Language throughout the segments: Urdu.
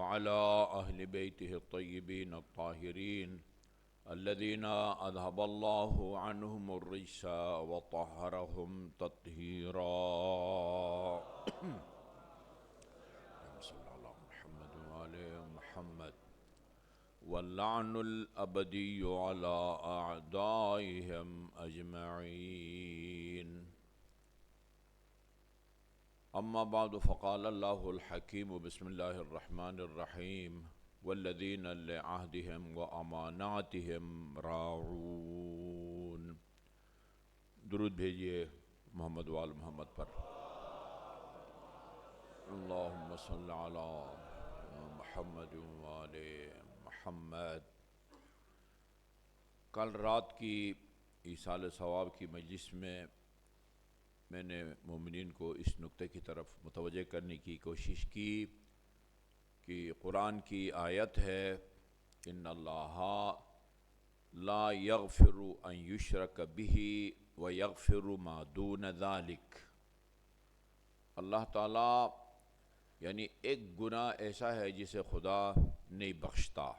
وعلى أهل بيته الطيبين الطاهرين الذين أذهب الله عنهم الرجس وطهرهم تطهيرا. صلى الله محمد وآل محمد. واللعن الأبدي على أعدائهم أجمعين. أما بعد فقال الله الحكيم بسم الله الرحمن الرحيم والذين لعهدهم وأماناتهم راعون. درود بھیجئے محمد وآل محمد پر. اللہم صل علی محمد وآل محمد. کل رات کی ایصال ثواب کی مجلس میں نے مومنین کو اس نقطے کی طرف متوجہ کرنے کی کوشش کی کہ قرآن کی آیت ہے ان اللہ لا یغفر ان یشرک بہ ویغفر ما دون ذلک. اللہ تعالیٰ یعنی ایک گناہ ایسا ہے جسے خدا نہیں بخشتا،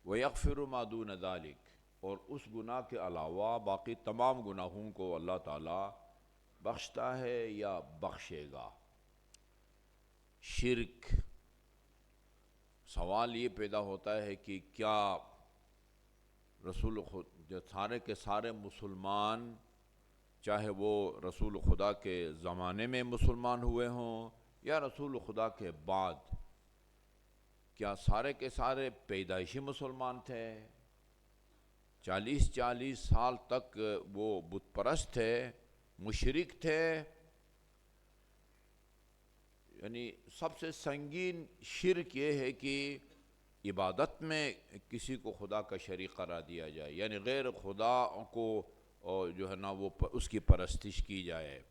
ویغفر ما دون ذلک، اور اس گناہ کے علاوہ باقی تمام گناہوں کو اللہ تعالیٰ بخشتا ہے یا بخشے گا. شرک، سوال یہ پیدا ہوتا ہے کہ کیا سارے کے سارے مسلمان، چاہے وہ رسول خدا کے زمانے میں مسلمان ہوئے ہوں یا رسول خدا کے بعد، کیا سارے کے سارے پیدائشی مسلمان تھے؟ 40 سال تک وہ بت پرست تھے، مشرک تھے. یعنی سب سے سنگین شرک یہ ہے کہ عبادت میں کسی کو خدا کا شریک قرار دیا جائے، یعنی غیر خدا کو جو ہے نا وہ اس کی پرستش کی جائے.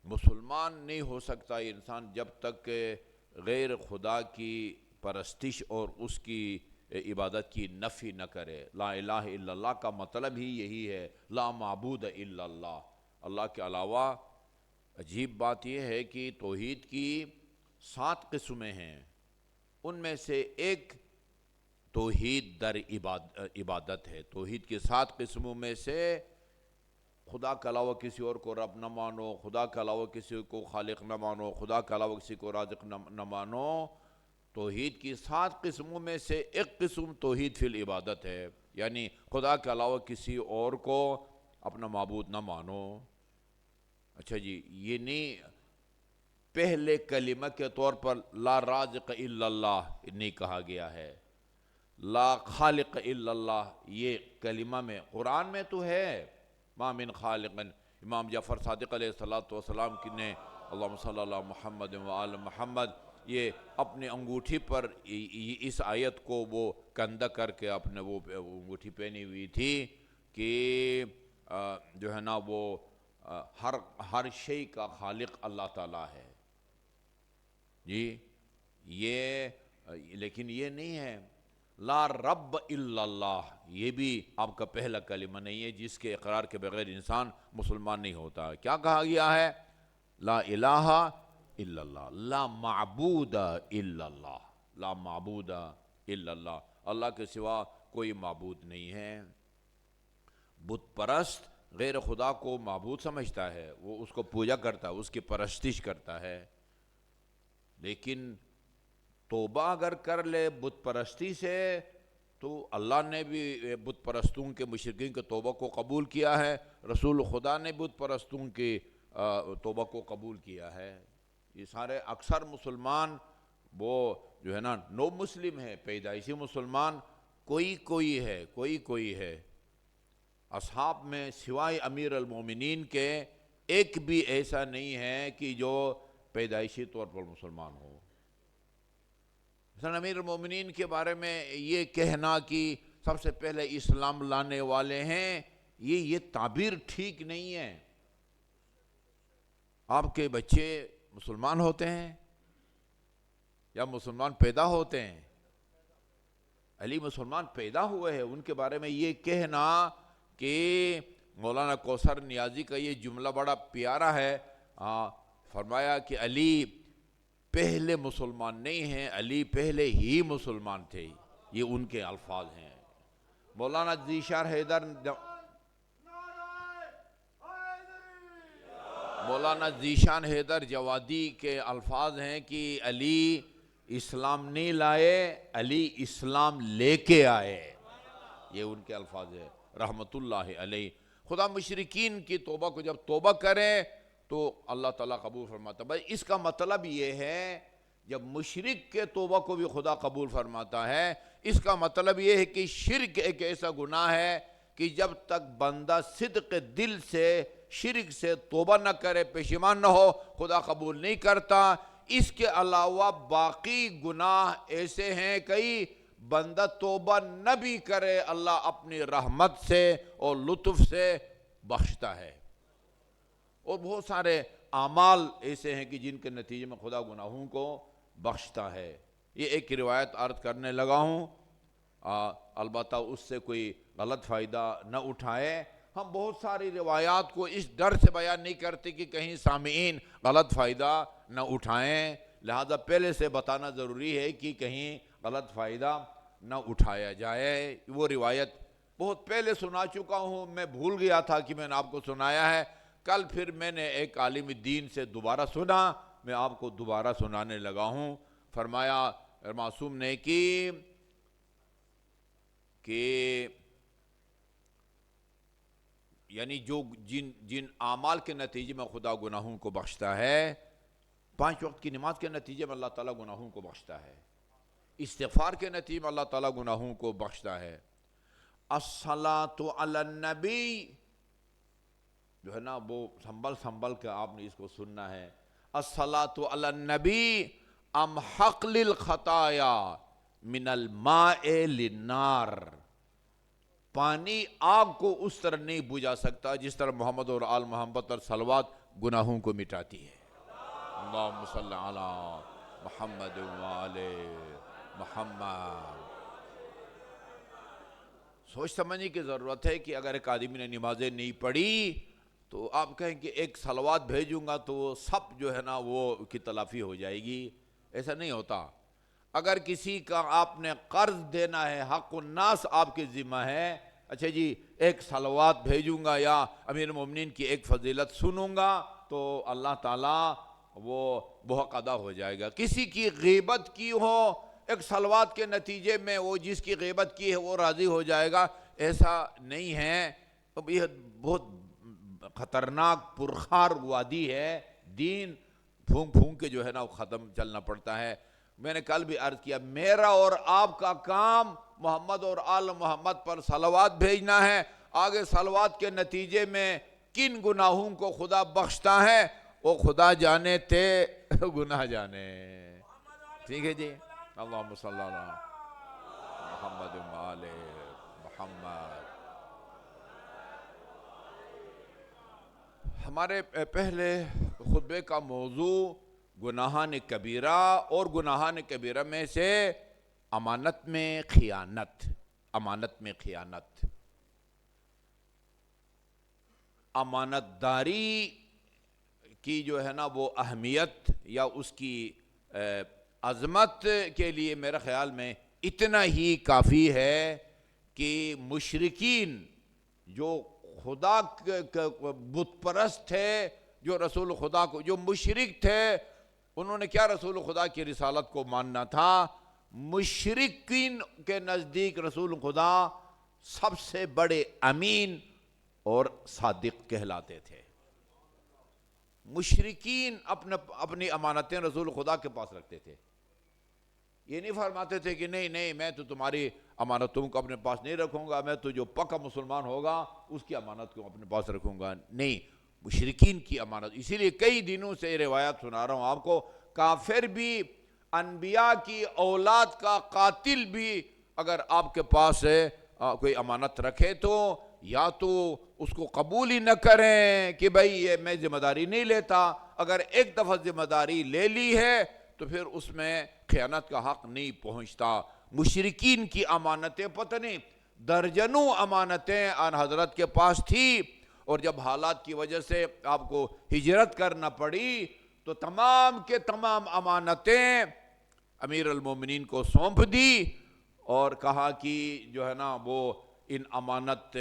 مسلمان نہیں ہو سکتا انسان جب تک غیر خدا کی پرستش اور اس کی عبادت کی نفی نہ کرے. لا الہ الا اللہ کا مطلب ہی یہی ہے، لا معبود الا اللہ. اللہ کے علاوہ عجیب بات یہ ہے کہ توحید کی 7 قسمیں ہیں، ان میں سے ایک توحید در عبادت ہے. توحید کی 7 قسموں میں سے خدا کے علاوہ کسی اور کو رب نہ مانو، خدا کے علاوہ کسی کو خالق نہ مانو، خدا کے علاوہ کسی کو رازق نہ مانو. توحید کی 7 قسموں میں سے ایک قسم توحید فی العبادت ہے، یعنی خدا کے علاوہ کسی اور کو اپنا معبود نہ مانو. اچھا جی، یہ نہیں پہلے کلمہ کے طور پر لا رازق الا اللہ نہیں کہا گیا ہے، لا خالق الا اللہ یہ کلمہ میں قرآن میں تو ہے. ما من خالق، امام جعفر صادق علیہ السلام کی نے اللہم صلی اللہ محمد وآل محمد یہ اپنے انگوٹھی پر اس آیت کو وہ کندہ کر کے اپنے وہ انگوٹھی پہنی ہوئی تھی کہ جو ہے نا وہ ہر شے کا خالق اللہ تعالیٰ ہے. جی یہ لیکن یہ نہیں ہے لا رب الا اللہ، یہ بھی آپ کا پہلا کلمہ نہیں ہے جس کے اقرار کے بغیر انسان مسلمان نہیں ہوتا. کیا کہا گیا ہے؟ لا الہ الا اللہ، لا معبود الا اللہ، لا معبود الا اللہ، اللہ کے سوا کوئی معبود نہیں ہے. بت پرست غیر خدا کو معبود سمجھتا ہے، وہ اس کو پوجا کرتا ہے، اس کی پرستش کرتا ہے. لیکن توبہ اگر کر لے بت پرستی سے تو اللہ نے بھی بت پرستوں کے مشرکین کے توبہ کو قبول کیا ہے، رسول خدا نے بت پرستوں کی توبہ کو قبول کیا ہے. یہ سارے اکثر مسلمان وہ جو ہے نا نو مسلم ہے، پیدائشی مسلمان کوئی ہے. اصحاب میں سوائے امیر المومنین کے ایک بھی ایسا نہیں ہے کہ جو پیدائشی طور پر مسلمان ہو. مثلا امیر المومنین کے بارے میں یہ کہنا کہ سب سے پہلے اسلام لانے والے ہیں، یہ تعبیر ٹھیک نہیں ہے. آپ کے بچے مسلمان ہوتے ہیں یا مسلمان پیدا ہوتے ہیں؟ علی مسلمان پیدا ہوئے ہیں. ان کے بارے میں یہ کہنا کہ مولانا کوثر نیازی کا یہ جملہ بڑا پیارا ہے. فرمایا کہ علی پہلے مسلمان نہیں ہیں، علی پہلے ہی مسلمان تھے، یہ ان کے الفاظ ہیں۔ مولانا ذیشان حیدر جوادی کے الفاظ ہیں کہ علی اسلام نہیں لائے، علی اسلام لے کے آئے، یہ ان کے الفاظ ہیں رحمت اللہ علیہ۔ خدا مشرکین کی توبہ کو جب توبہ کریں تو اللہ تعالیٰ قبول فرماتا ہے۔ بھائی اس کا مطلب یہ ہے جب مشرک کے توبہ کو بھی خدا قبول فرماتا ہے، اس کا مطلب یہ ہے کہ شرک ایک ایسا گناہ ہے کہ جب تک بندہ صدق دل سے شرک سے توبہ نہ کرے، پشیمان نہ ہو، خدا قبول نہیں کرتا۔ اس کے علاوہ باقی گناہ ایسے ہیں کئی بندہ توبہ نہ بھی کرے اللہ اپنی رحمت سے اور لطف سے بخشتا ہے، اور بہت سارے اعمال ایسے ہیں کہ جن کے نتیجے میں خدا گناہوں کو بخشتا ہے۔ یہ ایک روایت عرض کرنے لگا ہوں، البتہ اس سے کوئی غلط فائدہ نہ اٹھائے۔ ہم بہت ساری روایات کو اس ڈر سے بیان نہیں کرتے کہ کہیں سامعین غلط فائدہ نہ اٹھائیں، لہذا پہلے سے بتانا ضروری ہے کہ کہیں غلط فائدہ نہ اٹھایا جائے۔ وہ روایت بہت پہلے سنا چکا ہوں، میں بھول گیا تھا کہ میں نے آپ کو سنایا ہے، کل پھر میں نے ایک عالم دین سے دوبارہ سنا، میں آپ کو دوبارہ سنانے لگا ہوں۔ فرمایا معصوم نے کہ یعنی جو جن اعمال کے نتیجے میں خدا گناہوں کو بخشتا ہے، 5 وقت کی نماز کے نتیجے میں اللہ تعالیٰ گناہوں کو بخشتا ہے، استغفار کے نتیجے میں اللہ تعالیٰ گناہوں کو بخشتا ہے، الصلاۃ علی النبی جو ہے نا وہ سنبھل کے آپ نے اس کو سننا ہے، الصلاۃ علی النبی امحق للخطایا من الماء للنار، پانی آگ کو اس طرح نہیں بجھا سکتا جس طرح محمد اور آل محمد اور صلوات گناہوں کو مٹاتی ہے۔ اللہم صلی علی محمد وآل محمد۔ سوچ سمجھنے کی ضرورت ہے کہ اگر ایک آدمی نے نمازیں نہیں پڑھی تو آپ کہیں کہ ایک صلوات بھیجوں گا تو وہ سب جو ہے نا وہ کی تلافی ہو جائے گی، ایسا نہیں ہوتا۔ اگر کسی کا آپ نے قرض دینا ہے، حق الناس آپ کے ذمہ ہے، اچھا جی ایک صلوات بھیجوں گا یا امیر المومنین کی ایک فضیلت سنوں گا تو اللہ تعالیٰ وہ بحق ادا ہو جائے گا۔ کسی کی غیبت کی ہو، ایک صلوات کے نتیجے میں وہ جس کی غیبت کی ہے وہ راضی ہو جائے گا، ایسا نہیں ہے۔ یہ بہت خطرناک پرخار وادی ہے، دین پھونک پھونک کے جو ہے نا وہ ختم چلنا پڑتا ہے۔ میں نے کل بھی عرض کیا، میرا اور آپ کا کام محمد اور آل محمد پر صلوات بھیجنا ہے، آگے صلوات کے نتیجے میں کن گناہوں کو خدا بخشتا ہے وہ خدا جانے تے گناہ جانے۔ ٹھیک ہے جی، اللہم صلی علی محمد وآل محمد۔ ہمارے پہلے خطبے کا موضوع گناہان کبیرہ، اور گناہان کبیرہ میں سے امانت میں خیانت، امانت میں خیانت، امانت داری کی جو ہے نا وہ اہمیت یا اس کی عظمت کے لیے میرے خیال میں اتنا ہی کافی ہے کہ مشرکین جو خدا بت پرست تھے، جو رسول خدا کو، جو مشرک تھے، انہوں نے کیا رسول خدا کی رسالت کو ماننا تھا؟ مشرکین کے نزدیک رسول خدا سب سے بڑے امین اور صادق کہلاتے تھے۔ مشرکین اپنی امانتیں رسول خدا کے پاس رکھتے تھے، یہ نہیں فرماتے تھے کہ نہیں میں تو تمہاری امانتوں کو اپنے پاس نہیں رکھوں گا، میں تو جو پکا مسلمان ہوگا اس کی امانت کو اپنے پاس رکھوں گا، نہیں، مشرکین کی امانت۔ اسی لیے کئی دنوں سے یہ روایت سنا رہا ہوں آپ کو، کافر بھی، انبیاء کی اولاد کا قاتل بھی اگر آپ کے پاس کوئی امانت رکھے تو یا تو اس کو قبول ہی نہ کریں کہ بھائی یہ میں ذمہ داری نہیں لیتا، اگر ایک دفعہ ذمہ داری لے لی ہے تو پھر اس میں خیانت کا حق نہیں پہنچتا۔ مشرکین کی امانتیں پتہ نہیں درجنوں امانتیں آن حضرت کے پاس تھی، اور جب حالات کی وجہ سے آپ کو ہجرت کرنا پڑی تو تمام کے تمام امانتیں امیر المومنین کو سونپ دی اور کہا کہ جو ہے نا وہ ان امانت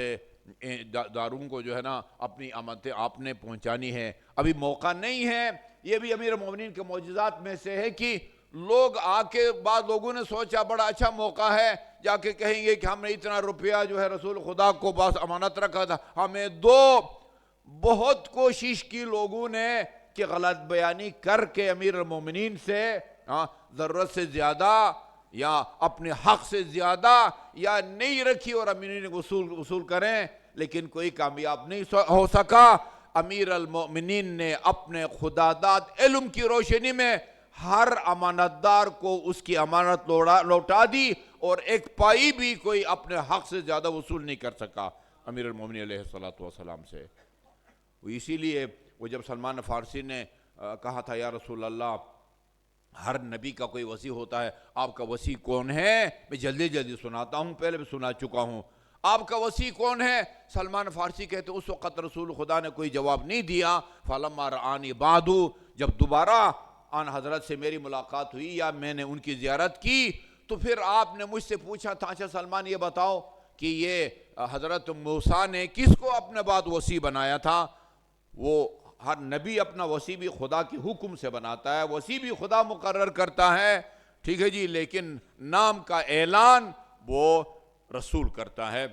داروں کو جو ہے نا اپنی امانتیں آپ نے پہنچانی ہے، ابھی موقع نہیں ہے۔ یہ بھی امیر المومنین کے معجزات میں سے ہے کہ لوگ آ کے بعض لوگوں نے سوچا بڑا اچھا موقع ہے، جا کے کہیں گے کہ ہم نے اتنا روپیہ جو ہے رسول خدا کو پاس امانت رکھا تھا ہمیں دو۔ بہت کوشش کی لوگوں نے کہ غلط بیانی کر کے امیر المومنین سے ضرورت سے زیادہ یا اپنے حق سے زیادہ یا نہیں رکھی اور امیر وصول کریں، لیکن کوئی کامیاب نہیں ہو سکا۔ امیر المومنین نے اپنے خداداد علم کی روشنی میں ہر امانت دار کو اس کی امانت لوٹا دی، اور ایک پائی بھی کوئی اپنے حق سے زیادہ وصول نہیں کر سکا امیر المومنین علیہ السلام سے۔ اسی لیے وہ جب سلمان فارسی نے کہا تھا یا رسول اللہ ہر نبی کا کوئی وصی ہوتا ہے، آپ کا وصی کون ہے؟ میں جلدی جلدی سناتا ہوں، پہلے بھی سنا چکا ہوں۔ آپ کا وصی کون ہے؟ سلمان فارسی کہتے اس وقت رسول خدا نے کوئی جواب نہیں دیا۔ فَلَمَّا رَآنِي بَعْدُ، جب دوبارہ آن حضرت سے میری ملاقات ہوئی یا میں نے ان کی زیارت کی تو پھر آپ نے مجھ سے پوچھا تھا اچھا سلمان یہ بتاؤ کہ یہ حضرت موسیٰ نے کس کو اپنے بعد وصی بنایا تھا؟ وہ ہر نبی اپنا وصی بھی خدا کے حکم سے بناتا ہے، وصی بھی خدا مقرر کرتا ہے، ٹھیک ہے جی، لیکن نام کا اعلان وہ رسول کرتا ہے۔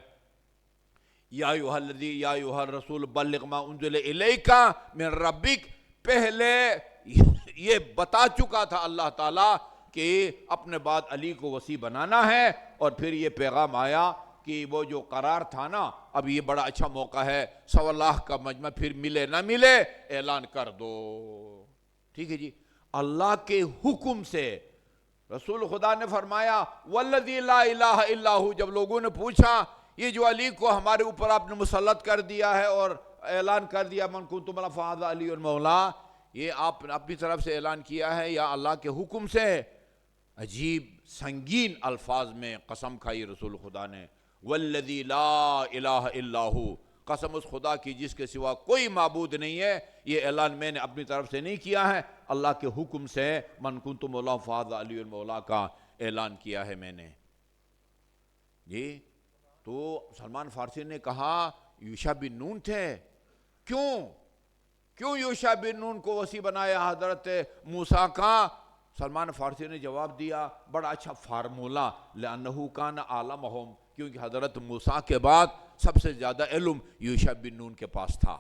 یا ایھا الرسول بلغ ما انزل الیک من ربک، پہلے یہ بتا چکا تھا اللہ تعالیٰ کہ اپنے بعد علی کو وصی بنانا ہے، اور پھر یہ پیغام آیا کہ وہ جو قرار تھا نا اب یہ بڑا اچھا موقع ہے، 100 کا مجمع پھر ملے نہ ملے اعلان کر دو، ٹھیک ہے جی۔ اللہ کے حکم سے رسول خدا نے فرمایا والذی لا الہ الا ہو، جب لوگوں نے پوچھا یہ جو علی کو ہمارے اوپر آپ نے مسلط کر دیا ہے اور اعلان کر دیا من کنت مولا فھذا علی المولا، یہ آپ نے اپنی طرف سے اعلان کیا ہے یا اللہ کے حکم سے؟ عجیب سنگین الفاظ میں قسم کھائی رسول خدا نے، والذی لا الہ الا ہو، قسم اس خدا کی جس کے سوا کوئی معبود نہیں ہے، یہ اعلان میں نے اپنی طرف سے نہیں کیا ہے، اللہ کے حکم سے من کنت مولا فھذا علی المولا کا اعلان کیا ہے میں نے۔ جی تو سلمان فارسی نے کہا یوشع بن نون تھے، کیوں یوشع بن نون کو وصی بنایا حضرت موسیٰ کا؟ سلمان فارسی نے جواب دیا بڑا اچھا فارمولہ، لأنہ کان اعلمہم، کیونکہ حضرت موسیٰ کے بعد سب سے زیادہ علم یوشع بن نون کے پاس تھا۔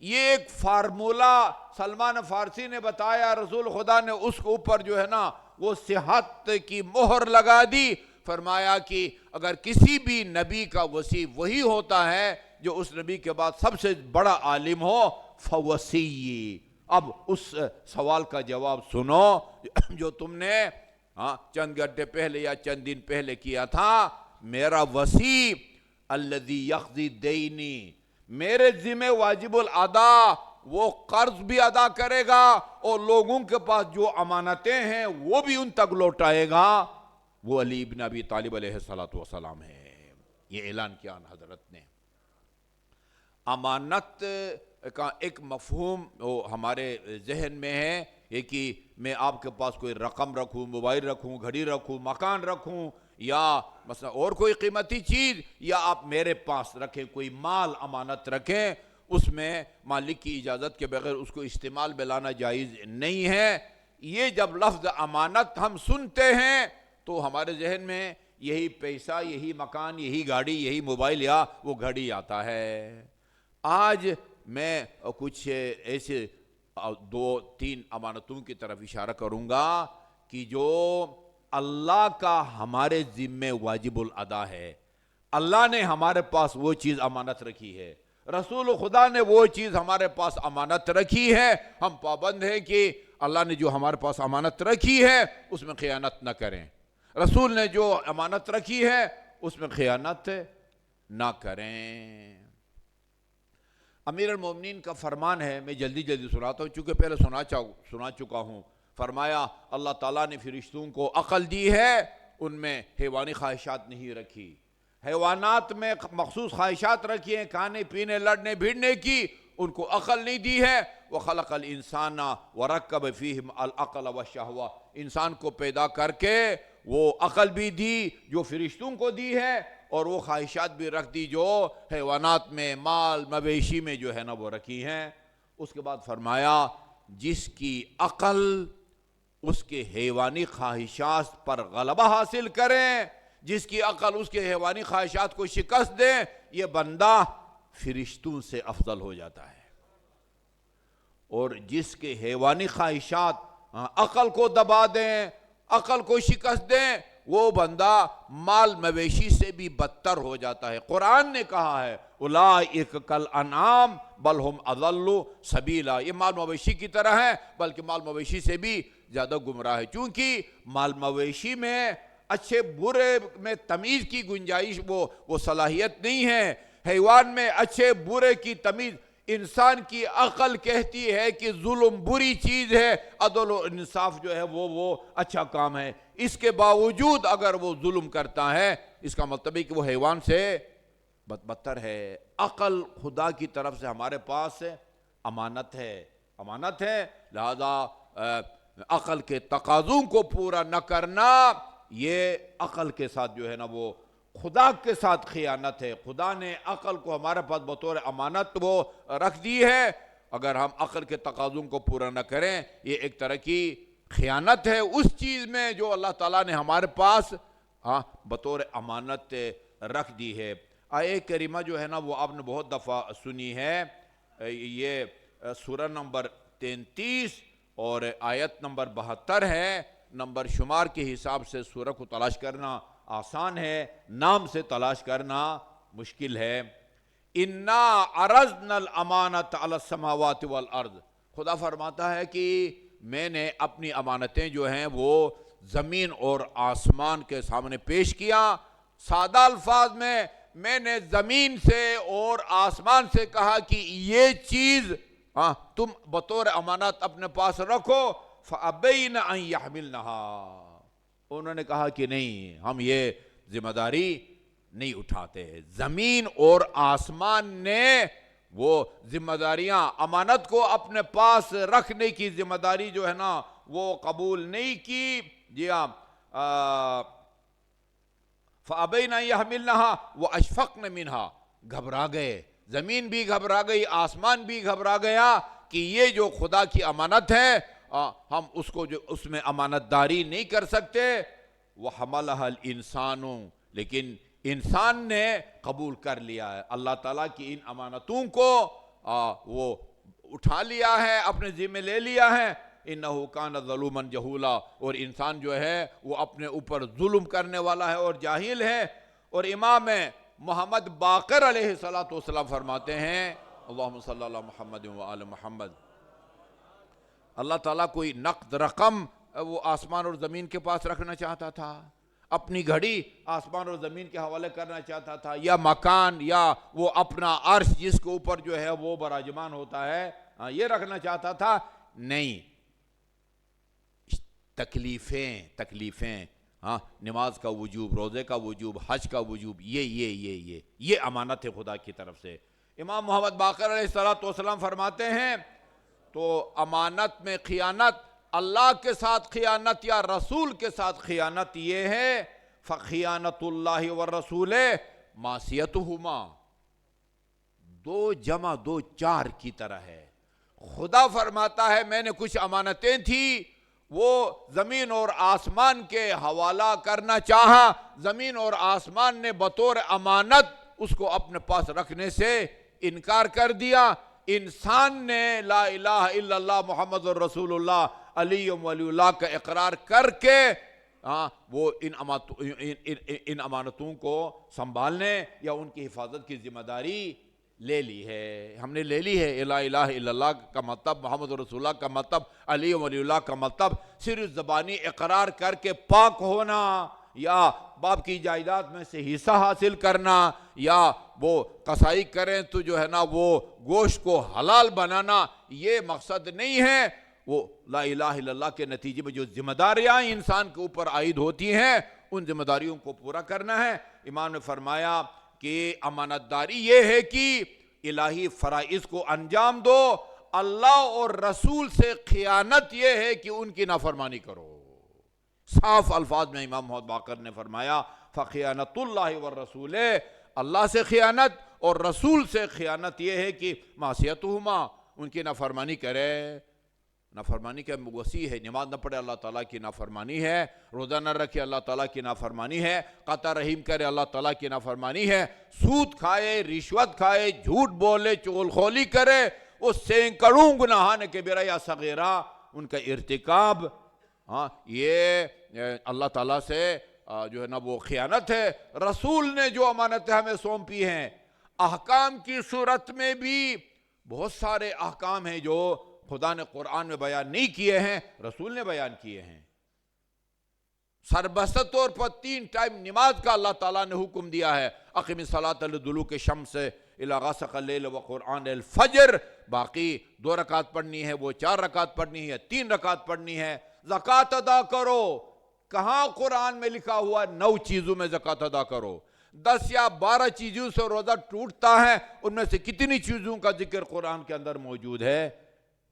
یہ ایک فارمولہ سلمان فارسی نے بتایا، رسول خدا نے اس کے اوپر جو ہے نا وہ صحت کی مہر لگا دی، فرمایا کہ اگر کسی بھی نبی کا وصی وہی ہوتا ہے جو اس نبی کے بعد سب سے بڑا عالم ہو، فوصی۔ اب اس سوال کا جواب سنو جو تم نے چند گھنٹے پہلے یا چند دن پہلے کیا تھا، میرا وصی الذی یقضی دینی، میرے ذمہ واجب الادا، وہ قرض بھی ادا کرے گا اور لوگوں کے پاس جو امانتیں ہیں وہ بھی ان تک لوٹائے گا، وہ علی بن ابی طالب علیہ السلام ہے۔ یہ اعلان کیا حضرت نے۔ امانت کا ایک مفہوم وہ ہمارے ذہن میں ہے یہ کہ میں آپ کے پاس کوئی رقم رکھوں، موبائل رکھوں، گھڑی رکھوں، مکان رکھوں، یا مثلا اور کوئی قیمتی چیز، یا آپ میرے پاس رکھیں کوئی مال امانت رکھیں، اس میں مالک کی اجازت کے بغیر اس کو استعمال میں لانا جائز نہیں ہے۔ یہ جب لفظ امانت ہم سنتے ہیں تو ہمارے ذہن میں یہی پیسہ، یہی مکان، یہی گاڑی، یہی موبائل یا وہ گھڑی آتا ہے۔ آج میں کچھ ایسے 2-3 امانتوں کی طرف اشارہ کروں گا کہ جو اللہ کا ہمارے ذمے واجب الادا ہے، اللہ نے ہمارے پاس وہ چیز امانت رکھی ہے، رسول خدا نے وہ چیز ہمارے پاس امانت رکھی ہے، ہم پابند ہیں کہ اللہ نے جو ہمارے پاس امانت رکھی ہے اس میں خیانت نہ کریں، رسول نے جو امانت رکھی ہے اس میں خیانت نہ کریں۔ امیر المومنین کا فرمان ہے، میں جلدی سناتا ہوں چونکہ پہلے سنا چکا ہوں۔ فرمایا اللہ تعالیٰ نے فرشتوں کو عقل دی ہے، ان میں حیوانی خواہشات نہیں رکھی، حیوانات میں مخصوص خواہشات رکھی ہیں، کھانے پینے لڑنے بھیڑنے کی، ان کو عقل نہیں دی ہے، وَخَلَقَ الْإِنسَانَ وَرَكَّبَ فِيهِمْ الْعَقْلَ وَالشَّهْوَةَ، انسان کو پیدا کر کے وہ عقل بھی دی جو فرشتوں کو دی ہے، اور وہ خواہشات بھی رکھ دی جو حیوانات میں، مال مویشی میں جو ہے نا وہ رکھی ہیں۔ اس کے بعد فرمایا جس کی عقل اس کے حیوانی خواہشات پر غلبہ حاصل کریں، جس کی عقل اس کے حیوانی خواہشات کو شکست دے، یہ بندہ فرشتوں سے افضل ہو جاتا ہے۔ اور جس کے حیوانی خواہشات عقل کو دبا دیں، عقل کو شکست دیں، وہ بندہ مال مویشی سے بھی بدتر ہو جاتا ہے۔ قرآن نے کہا ہے اولئک کالانعام بل ہم اضل سبیلا، یہ مال مویشی کی طرح ہے بلکہ مال مویشی سے بھی زیادہ گمراہ ہے، چونکہ مال مویشی میں اچھے برے میں تمیز کی گنجائش وہ صلاحیت نہیں ہے۔ حیوان میں اچھے برے کی تمیز، انسان کی عقل کہتی ہے کہ ظلم بری چیز ہے، عدل و انصاف جو ہے وہ اچھا کام ہے، اس کے باوجود اگر وہ ظلم کرتا ہے اس کا مطلب ہے کہ وہ حیوان سے بدتر ہے۔ عقل خدا کی طرف سے ہمارے پاس امانت ہے، لہذا عقل کے تقاضوں کو پورا نہ کرنا یہ عقل کے ساتھ جو ہے نا وہ خدا کے ساتھ خیانت ہے۔ خدا نے عقل کو ہمارے پاس بطور امانت وہ رکھ دی ہے، اگر ہم عقل کے تقاضوں کو پورا نہ کریں یہ ایک طرح کی خیانت ہے اس چیز میں جو اللہ تعالیٰ نے ہمارے پاس بطور امانت رکھ دی ہے۔ آیہ کریمہ جو ہے نا وہ آپ نے بہت دفعہ سنی ہے، یہ سورہ نمبر 33 اور آیت نمبر 72 ہے۔ نمبر شمار کے حساب سے سورہ کو تلاش کرنا آسان ہے، نام سے تلاش کرنا مشکل ہے۔ اِنَّا عَرَضْنَا الْأَمَانَةَ عَلَى السَّمَاوَاتِ وَالْأَرْضِ، خدا فرماتا ہے کہ میں نے اپنی امانتیں جو ہیں وہ زمین اور آسمان کے سامنے پیش کیا۔ سادہ الفاظ میں نے زمین سے اور آسمان سے کہا کہ یہ چیز تم بطور امانت اپنے پاس رکھو، فَأَبَيْنَ أَن يَحْمِلْنَهَا، انہوں نے کہا کہ نہیں ہم یہ ذمہ داری نہیں اٹھاتے۔ زمین اور آسمان نے وہ ذمہ داریاں، امانت کو اپنے پاس رکھنے کی ذمہ داری جو ہے نا وہ قبول نہیں کی۔ جی ہاں، فَأَبَيْنَ أَن يَحْمِلْنَهَا وَأَشْفَقْنَ مِنْهَا، گھبرا گئے، زمین بھی گھبرا گئی، آسمان بھی گھبرا گیا کہ یہ جو خدا کی امانت ہے ہم اس کو جو اس میں امانت داری نہیں کر سکتے۔ وَحَمَلَهَا الْإِنسَانُ، لیکن انسان نے قبول کر لیا ہے اللہ تعالیٰ کی ان امانتوں کو، وہ اٹھا لیا ہے، اپنے ذمہ لے لیا ہے۔ إِنَّهُ كَانَ ظَلُومًا جَهُولًا، اور انسان جو ہے وہ اپنے اوپر ظلم کرنے والا ہے اور جاہل ہے۔ اور امام محمد باقر علیہ السلام فرماتے ہیں، اللہم صلی اللہ محمد وآل محمد، اللہ تعالیٰ کوئی نقد رقم وہ آسمان اور زمین کے پاس رکھنا چاہتا تھا، اپنی گھڑی آسمان اور زمین کے حوالے کرنا چاہتا تھا، یا مکان، یا وہ اپنا عرش جس کے اوپر جو ہے وہ براجمان ہوتا ہے یہ رکھنا چاہتا تھا؟ نہیں، تکلیفیں نماز کا وجوب، روزے کا وجوب، حج کا وجوب، یہ امانت ہے خدا کی طرف سے۔ امام محمد باقر علیہ السلام فرماتے ہیں تو امانت میں خیانت، اللہ کے ساتھ خیانت یا رسول کے ساتھ خیانت یہ ہے، فَخِيَانَةُ اللَّهِ وَالرَّسُولِ مَعْصِيَتُهُمَا، 2 جمع 2 4 کی طرح ہے۔ خدا فرماتا ہے میں نے کچھ امانتیں تھیں وہ زمین اور آسمان کے حوالہ کرنا چاہا، زمین اور آسمان نے بطور امانت اس کو اپنے پاس رکھنے سے انکار کر دیا۔ انسان نے لا الہ الا اللہ محمد الرسول اللہ علی ولی اللہ کا اقرار کر کے وہ ان امانتوں کو سنبھالنے یا ان کی حفاظت کی ذمہ داری لے لی ہے، ہم نے لے لی ہے۔ لا الہ الا اللہ کا مطلب، محمد رسول اللہ کا مطلب، علی ولی اللہ کا مطلب صرف زبانی اقرار کر کے پاک ہونا، یا باپ کی جائیداد میں سے حصہ حاصل کرنا، یا وہ قصائی کریں تو جو ہے نا وہ گوشت کو حلال بنانا، یہ مقصد نہیں ہے۔ وہ لا الہ الا اللہ کے نتیجے میں جو ذمہ داریاں انسان کے اوپر عائد ہوتی ہیں ان ذمہ داریوں کو پورا کرنا ہے۔ امام نے فرمایا کہ امانت داری یہ ہے کہ الہی فرائض کو انجام دو، اللہ اور رسول سے خیانت یہ ہے کہ ان کی نافرمانی کرو. صاف الفاظ میں امام محمد باقر نے فرمایا فخیانت اللہ والرسول، اللہ سے خیانت اور رسول سے خیانت یہ ہے کہ معصیتہما، ان کی نافرمانی کرے. نافرمانی کا وسیع ہے، نماز نہ پڑھے اللہ تعالیٰ کی نافرمانی ہے، روزہ نہ رکھے اللہ تعالیٰ کی نافرمانی ہے، قطع رحیم کرے اللہ تعالیٰ کی نافرمانی ہے، سود کھائے، رشوت کھائے، جھوٹ بولے، چغل خولی کرے، وہ سینکڑوں گناہان کبیرہ یا صغیرہ ان کا ارتکاب، یہ اللہ تعالیٰ سے جو ہے نا وہ خیانت ہے. رسول نے جو امانتیں ہمیں سونپی ہیں، احکام کی صورت میں بھی بہت سارے احکام ہیں جو خدا نے قرآن میں بیان نہیں کیے ہیں، رسول نے بیان کیے ہیں. سربست طور پر 3 ٹائم نماز کا اللہ تعالیٰ نے حکم دیا ہے، اقم الصلاۃ لدلوک الشمس الی غسق اللیل وقرآن الفجر. باقی 2 رکعت پڑھنی ہے، وہ 4 رکعت پڑھنی ہے، 3 رکعت پڑھنی ہے. زکوٰۃ ادا کرو، کہاں قرآن میں لکھا ہوا 9 چیزوں میں زکوٰۃ ادا کرو؟ 10 یا 12 چیزوں سے روزہ ٹوٹتا ہے، ان میں سے کتنی چیزوں کا ذکر قرآن کے اندر موجود ہے؟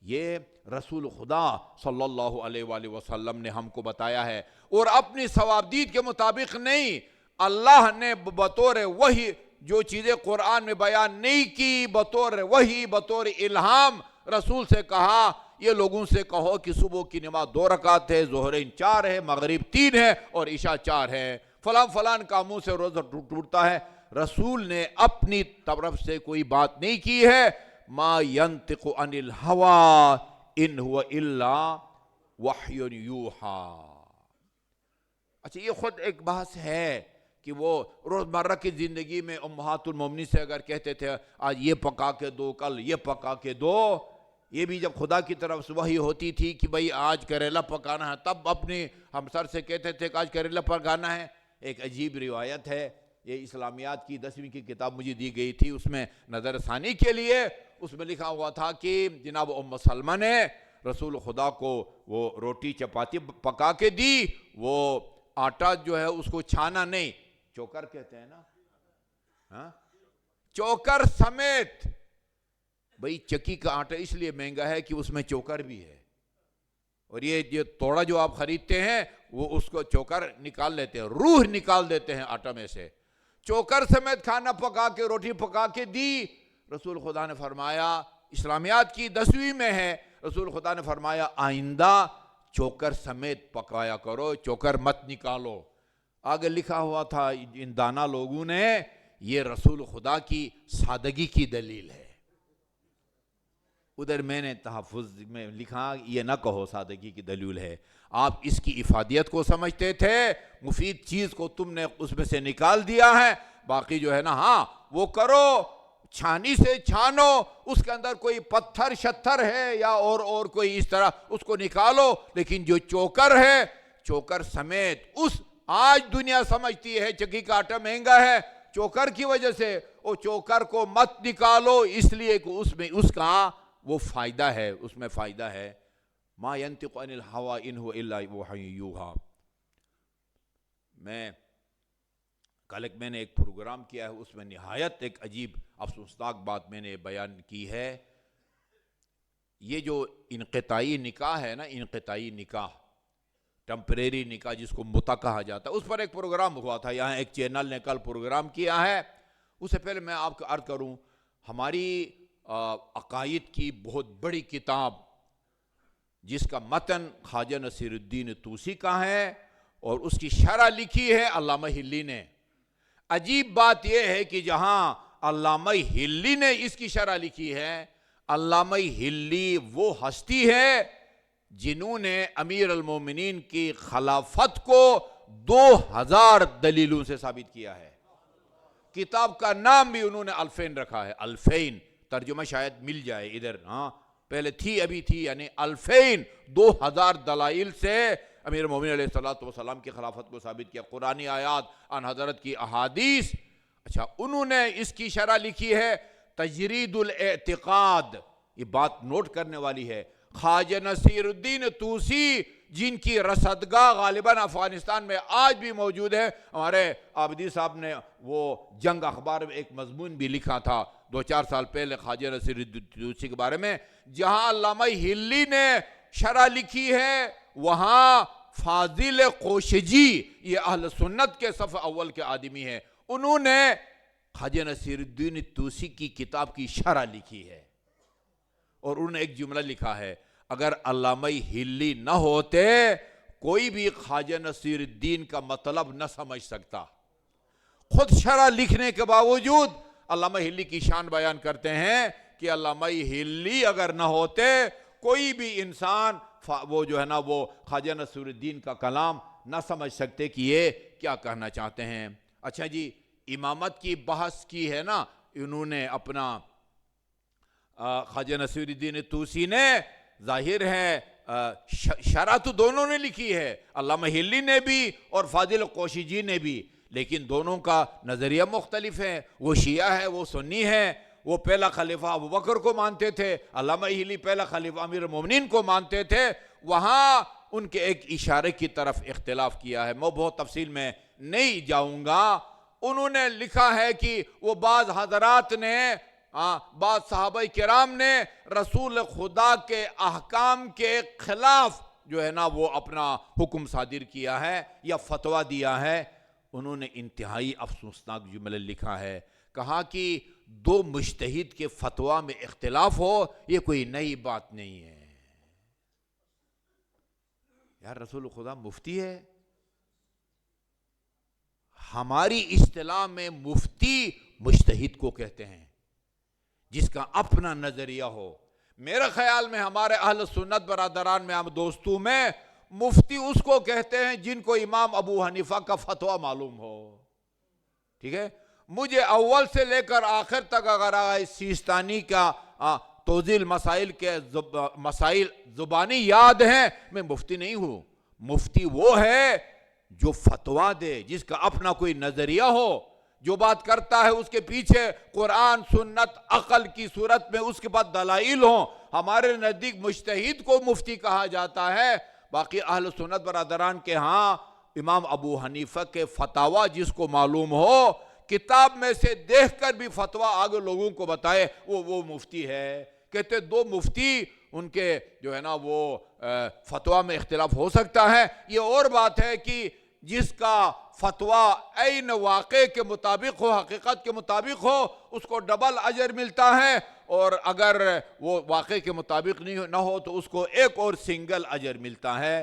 یہ رسول خدا صلی اللہ علیہ وآلہ وسلم نے ہم کو بتایا ہے، اور اپنی ثوابدید کے مطابق نہیں. اللہ نے بطور وحی جو چیزیں قرآن میں بیان نہیں کی، بطور وحی، بطور الہام رسول سے کہا یہ لوگوں سے کہو کہ صبح کی نماز 2 رکعت ہے، ظہرین 4 ہے، مغرب 3 ہے اور عشاء 4 ہے، فلان فلان کاموں سے روزہ ٹوٹتا ہے. رسول نے اپنی طرف سے کوئی بات نہیں کی ہے. ما ينطق عن الهوى ان هو الا وحی یوحا. اچھا، یہ خود ایک بحث ہے کہ وہ روزمرہ کی زندگی میں امہات المومنین سے اگر کہتے تھے آج یہ پکا کے دو، کل یہ پکا کے دو، یہ بھی جب خدا کی طرف سے وحی ہوتی تھی کہ بھئی آج کریلا پکانا ہے، تب اپنے ہمسر سے کہتے تھے کہ آج کریلا پکانا ہے. ایک عجیب روایت ہے، یہ اسلامیات کی 10ویں کی کتاب مجھے دی گئی تھی، اس میں نظر ثانی کے لیے اس میں لکھا ہوا تھا کہ جناب ام سلمہ نے رسول خدا کو وہ روٹی چپاتی پکا کے دی، وہ آٹا جو ہے اس کو چھانا نہیں، چوکر کہتے ہیں نا، چوکر سمیت. بھئی چکی کا آٹا اس لیے مہنگا ہے کہ اس میں چوکر بھی ہے، اور یہ توڑا جو آپ خریدتے ہیں وہ اس کو چوکر نکال لیتے ہیں، روح نکال دیتے ہیں آٹا میں سے. چوکر سمیت کھانا پکا کے، روٹی پکا کے دی. رسول خدا نے فرمایا، اسلامیات کی 10ویں میں ہے، رسول خدا نے فرمایا آئندہ چوکر سمیت پکایا کرو، چوکر مت نکالو. آگے لکھا ہوا تھا ان دانا لوگوں نے یہ رسول خدا کی سادگی کی دلیل ہے. ادھر میں نے تحفظ میں لکھا یہ نہ کہو سادگی کی دلیل ہے، آپ اس کی افادیت کو سمجھتے تھے، مفید چیز کو تم نے اس میں سے نکال دیا ہے. باقی جو ہے نا ہاں وہ کرو، چھانی سے چھانو، اس کے اندر کوئی پتھر شتھر ہے یا اور کوئی اس طرح اس کو نکالو، لیکن جو چوکر ہے، چوکر سمیت اس آج دنیا سمجھتی ہے چکی کا آٹا مہنگا ہے چوکر کی وجہ سے، وہ چوکر کو مت نکالو اس لیے کہ اس میں اس کا وہ فائدہ ہے، اس میں فائدہ ہے. ما ينطق عن الهوى ان هو الا وحی یوحا. میں نے ایک پروگرام کیا ہے، اس میں نہایت ایک عجیب افسوسناک بات میں نے بیان کی ہے. یہ جو انقطاعی نکاح ہے نا، انقطاعی نکاح، ٹمپریری نکاح جس کو متع کہا جاتا ہے، اس پر ایک پروگرام ہوا تھا، یہاں ایک چینل نے کل پروگرام کیا ہے. اس سے پہلے میں آپ کو عرض کروں، ہماری عقائد کی بہت بڑی کتاب جس کا متن خواجہ نصیر الدین طوسی کا ہے اور اس کی شرح لکھی ہے علامہ ہلی نے. عجیب بات یہ ہے کہ جہاں علامہ ہلی نے اس کی شرح لکھی ہے، علامہ ہلی وہ ہستی ہے جنہوں نے امیر المومنین کی خلافت کو 2000 دلیلوں سے ثابت کیا ہے. کتاب کا نام بھی انہوں نے الفین رکھا ہے، الفین، ترجمہ شاید مل جائے ادھر، ہاں پہلے تھی ابھی تھی، یعنی الفین 2000 دلائل سے امیر مومنین علیہ السلام کی خلافت کو ثابت کیا، قرآنی آیات، ان حضرت کی احادیث. اچھا، انہوں نے اس کی شرح لکھی ہے تجرید الاعتقاد. یہ بات نوٹ کرنے والی ہے، خواجہ نصیر الدین طوسی جن کی رصدگاہ غالباً افغانستان میں آج بھی موجود ہے. ہمارے عابدی صاحب نے وہ جنگ اخبار میں ایک مضمون بھی لکھا تھا 2-4 سال پہلے خواجہ نصیر الدین طوسی کے بارے میں. جہاں علامہ ہلی نے شرح لکھی ہے وہاں فاضل قوشجی، یہ اہل سنت کے صف اول کے آدمی ہیں، انہوں نے خواجہ نصیر الدین طوسی کی کتاب کی شرح لکھی ہے اور انہوں نے ایک جملہ لکھا ہے، اگر علامہ ہلی نہ ہوتے کوئی بھی خواجہ نصیر الدین کا مطلب نہ سمجھ سکتا. خود شرح لکھنے کے باوجود علامہ ہلی کی شان بیان کرتے ہیں کہ علامہ ہلی اگر نہ ہوتے کوئی بھی انسان وہ جو ہے نا وہ خواجہ نصیر الدین کا کلام نہ سمجھ سکتے کہ یہ کیا کہنا چاہتے ہیں. اچھا جی، امامت کی بحث کی ہے نا انہوں نے اپنا خواجہ نصیر الدین طوسی نے، ظاہر ہے شرح تو دونوں نے لکھی ہے، علامہ ہلی نے بھی اور فاضل قوشجی نے بھی، لیکن دونوں کا نظریہ مختلف ہے. وہ شیعہ ہے، وہ سنی ہے. وہ پہلا خلیفہ ابوبکر کو مانتے تھے، علامہ ہلی پہلا خلیفہ امیر المومنین کو مانتے تھے. وہاں ان کے ایک اشارے کی طرف اختلاف کیا ہے، میں بہت تفصیل میں نہیں جاؤں گا. انہوں نے لکھا ہے کہ وہ بعض حضرات نے، بعض صحابہ کرام نے رسول خدا کے احکام کے خلاف جو ہے نا وہ اپنا حکم صادر کیا ہے یا فتویٰ دیا ہے. انہوں نے انتہائی افسوسناک جملہ لکھا ہے، کہا کہ 2 مجتہد کے فتویٰ میں اختلاف ہو یہ کوئی نئی بات نہیں ہے. یار رسول خدا مفتی ہے. ہماری اصطلاح میں مفتی مجتہد کو کہتے ہیں جس کا اپنا نظریہ ہو. میرے خیال میں ہمارے اہل سنت برادران میں، ہم دوستوں میں، مفتی اس کو کہتے ہیں جن کو امام ابو حنیفہ کا فتویٰ معلوم ہو. ٹھیک ہے، مجھے اول سے لے کر آخر تک اگر سیستانی کا توضیح مسائل کے مسائل زبانی یاد ہیں، میں مفتی نہیں ہوں. مفتی وہ ہے جو فتویٰ دے، جس کا اپنا کوئی نظریہ ہو، جو بات کرتا ہے اس کے پیچھے قرآن سنت عقل کی صورت میں اس کے بعد دلائل ہوں. ہمارے نزدیک مجتہد کو مفتی کہا جاتا ہے. باقی اہل سنت برادران کے ہاں امام ابو حنیفہ کے فتاویٰ جس کو معلوم ہو، کتاب میں سے دیکھ کر بھی فتویٰ آگے لوگوں کو بتائے، وہ مفتی ہے. کہتے 2 مفتی ان کے جو ہے نا وہ فتویٰ میں اختلاف ہو سکتا ہے. یہ اور بات ہے کہ جس کا فتویٰ عین واقع کے مطابق ہو، حقیقت کے مطابق ہو، اس کو ڈبل اجر ملتا ہے، اور اگر وہ واقع کے مطابق نہ ہو تو اس کو ایک اور سنگل اجر ملتا ہے.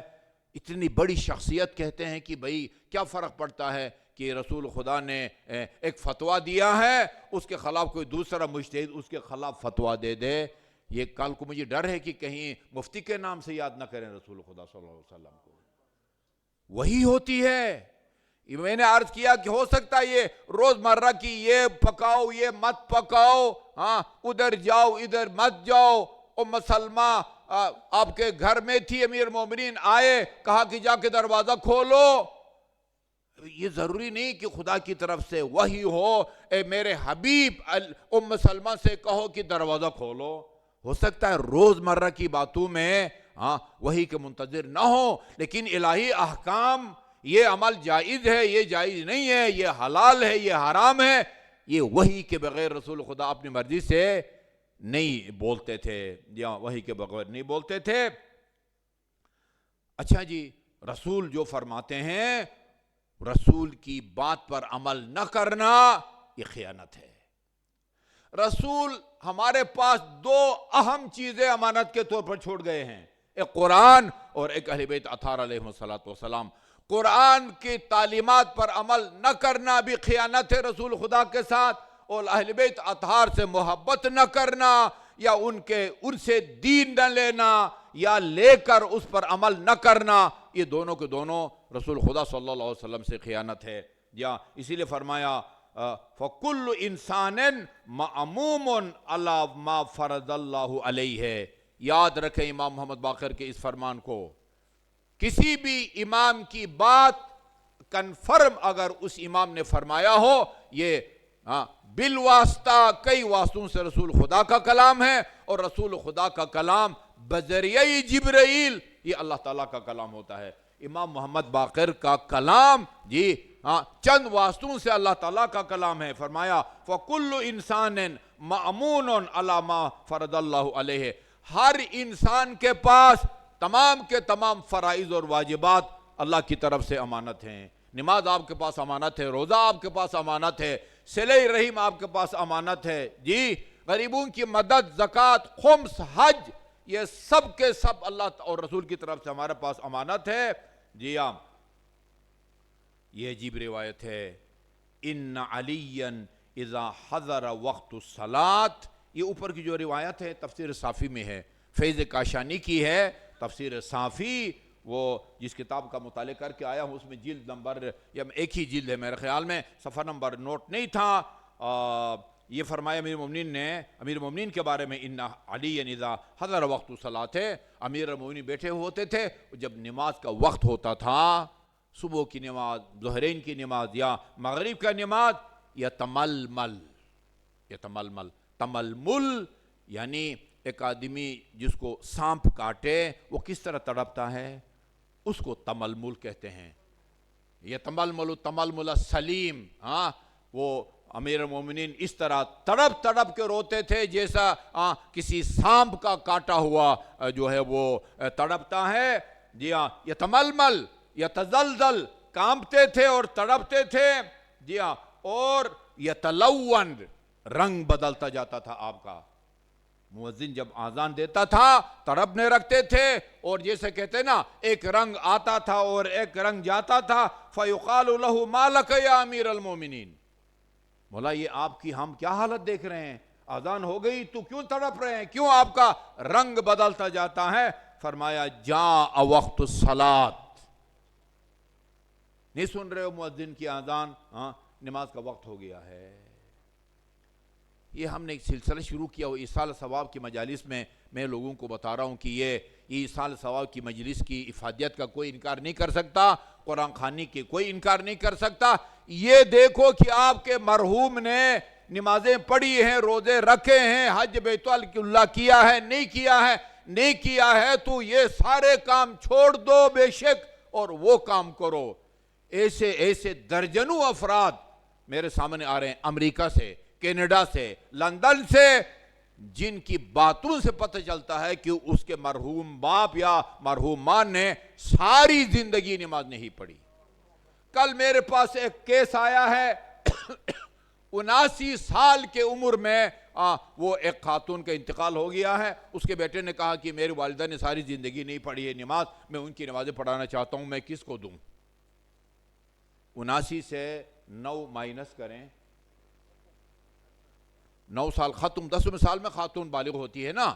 اتنی بڑی شخصیت کہتے ہیں کہ بھئی کیا فرق پڑتا ہے کہ رسول خدا نے ایک فتویٰ دیا ہے، اس کے خلاف کوئی دوسرا مجتہد اس کے خلاف فتویٰ دے دے. یہ کل کو مجھے ڈر ہے کہ کہیں مفتی کے نام سے یاد نہ کریں رسول خدا صلی اللہ علیہ وسلم کو. وہی ہوتی ہے. میں نے عرض کیا کہ ہو سکتا ہے یہ روز مرہ کی یہ پکاؤ یہ مت پکاؤ، ادھر جاؤ ادھر مت جاؤ. ام سلمہ آپ کے گھر میں تھی، امیر مومنین آئے، کہا کہ جا کے دروازہ کھولو. یہ ضروری نہیں کہ خدا کی طرف سے وحی ہو، اے میرے حبیب ام سلمہ سے کہو کہ دروازہ کھولو. ہو سکتا ہے روز مرہ کی باتوں میں وحی کے منتظر نہ ہو، لیکن الہی احکام، یہ عمل جائز ہے، یہ جائز نہیں ہے، یہ حلال ہے، یہ حرام ہے، یہ وحی کے بغیر رسول خدا اپنی مرضی سے نہیں بولتے تھے، یا وحی کے بغیر نہیں بولتے تھے. اچھا جی، رسول جو فرماتے ہیں رسول کی بات پر عمل نہ کرنا یہ خیانت ہے. رسول ہمارے پاس 2 اہم چیزیں امانت کے طور پر چھوڑ گئے ہیں، ایک قرآن اور ایک اہل بیت اطہار علیہ السلام. قرآن کی تعلیمات پر عمل نہ کرنا بھی خیانت ہے رسول خدا کے ساتھ، اور اہل بیت اطہار سے محبت نہ کرنا یا ان سے دین نہ لینا یا لے کر اس پر عمل نہ کرنا، یہ دونوں کے دونوں رسول خدا صلی اللہ علیہ وسلم سے خیانت ہے. یا اسی لیے فرمایا فَكُلُّ إِنسَانٍ مَأْمُومٌ عَلَى مَا فَرَضَ اللَّهُ عَلَيْهِ. یاد رکھیں امام محمد باقر کے اس فرمان کو. کسی بھی امام کی بات کنفرم اگر اس امام نے فرمایا ہو، یہ بالواسطہ کئی واسطوں سے رسول خدا کا کلام ہے، اور رسول خدا کا کلام بذریعہ جبرائیل یہ اللہ تعالیٰ کا کلام ہوتا ہے۔ امام محمد باقر کا کلام جی ہاں چند واسطوں سے اللہ تعالیٰ کا کلام ہے۔ فرمایا فَكُلُّ إِنسَانٍ مَأْمُونٌ عَلَى مَا فَرَضَ اللَّهُ عَلَيْهِ، ہر انسان کے پاس تمام کے تمام فرائض اور واجبات اللہ کی طرف سے امانت ہیں۔ نماز آپ کے پاس امانت ہے، روزہ آپ کے پاس امانت ہے، صلہ رحم آپ کے پاس امانت ہے جی، غریبوں کی مدد، زکوٰۃ، خمس، حج، یہ سب کے سب اللہ اور رسول کی طرف سے ہمارے پاس امانت ہے جی ہاں۔ یہ عجیب روایت ہے، ان علی اذا حضر وقت الصلاۃ، یہ اوپر کی جو روایت ہے تفسیر صافی میں ہے، فیض کاشانی کی ہے تفسیر صافی، وہ جس کتاب کا مطالعہ کر کے آیا ہوں اس میں جلد نمبر یا ایک ہی جلد ہے میرے خیال میں، صفحہ نمبر نوٹ نہیں تھا۔ یہ فرمایا امیر المومنین نے، امیر المومنین کے بارے میں، ان علی اذا حضر وقت الصلاۃ، امیر المومنین بیٹھے ہوتے تھے جب نماز کا وقت ہوتا تھا، صبح کی نماز، ظہرین کی نماز یا مغرب کا نماز، یتململ، تململ یعنی ایک آدمی جس کو سانپ کاٹے وہ کس طرح تڑپتا ہے، اس کو تململ کہتے ہیں۔ یہ تململ السلیم، ہاں وہ امیر المومنین اس طرح تڑپ تڑپ کے روتے تھے جیسا کسی سانپ کا کاٹا ہوا جو ہے وہ تڑپتا ہے جی ہاں۔ یتململ، یتزلزل، کانپتے تھے اور تڑپتے تھے جی ہاں، اور یتلون، رنگ بدلتا جاتا تھا آپ کا۔ مؤذن جب آذان دیتا تھا تڑپنے رکھتے تھے، اور جیسے کہتے ہیں نا ایک رنگ آتا تھا اور ایک رنگ جاتا تھا، فَيُقَالُ لَهُ مَا لَكَ يَا امیر المومنین، مولا یہ آپ کی ہم کیا حالت دیکھ رہے ہیں، آذان ہو گئی تو کیوں تڑپ رہے ہیں، کیوں آپ کا رنگ بدلتا جاتا ہے؟ فرمایا جاء وقت الصلاۃ، نہیں سن رہے ہو مؤذن کی آذان، نماز کا وقت ہو گیا ہے۔ یہ ہم نے ایک سلسلہ شروع کیا وہ ایصال ثواب کی مجالس میں، میں لوگوں کو بتا رہا ہوں کہ یہ ایصال ثواب کی مجلس کی افادیت کا کوئی انکار نہیں کر سکتا، قرآن خوانی کے کوئی انکار نہیں کر سکتا۔ یہ دیکھو کہ آپ کے مرحوم نے نمازیں پڑھی ہیں، روزے رکھے ہیں، حج بیت اللہ کیا ہے نہیں کیا ہے، نہیں کیا ہے تو یہ سارے کام چھوڑ دو بے شک اور وہ کام کرو۔ ایسے ایسے درجنوں افراد میرے سامنے آ رہے ہیں، امریکہ سے، کینیڈا سے، لندن سے، جن کی باتوں سے پتہ چلتا ہے کہ اس کے مرحوم باپ یا مرحوم ماں نے ساری زندگی نماز نہیں پڑھی۔ کل میرے پاس ایک کیس آیا ہے 79 سال کے عمر میں وہ ایک خاتون کا انتقال ہو گیا ہے، اس کے بیٹے نے کہا کہ میری والدہ نے ساری زندگی نہیں پڑھی ہے نماز، میں ان کی نمازیں پڑھانا چاہتا ہوں، میں کس کو دوں؟ 79 سے 9 مائنس کریں، 9 سال ختم، 10 سال میں خاتون بالغ ہوتی ہے نا،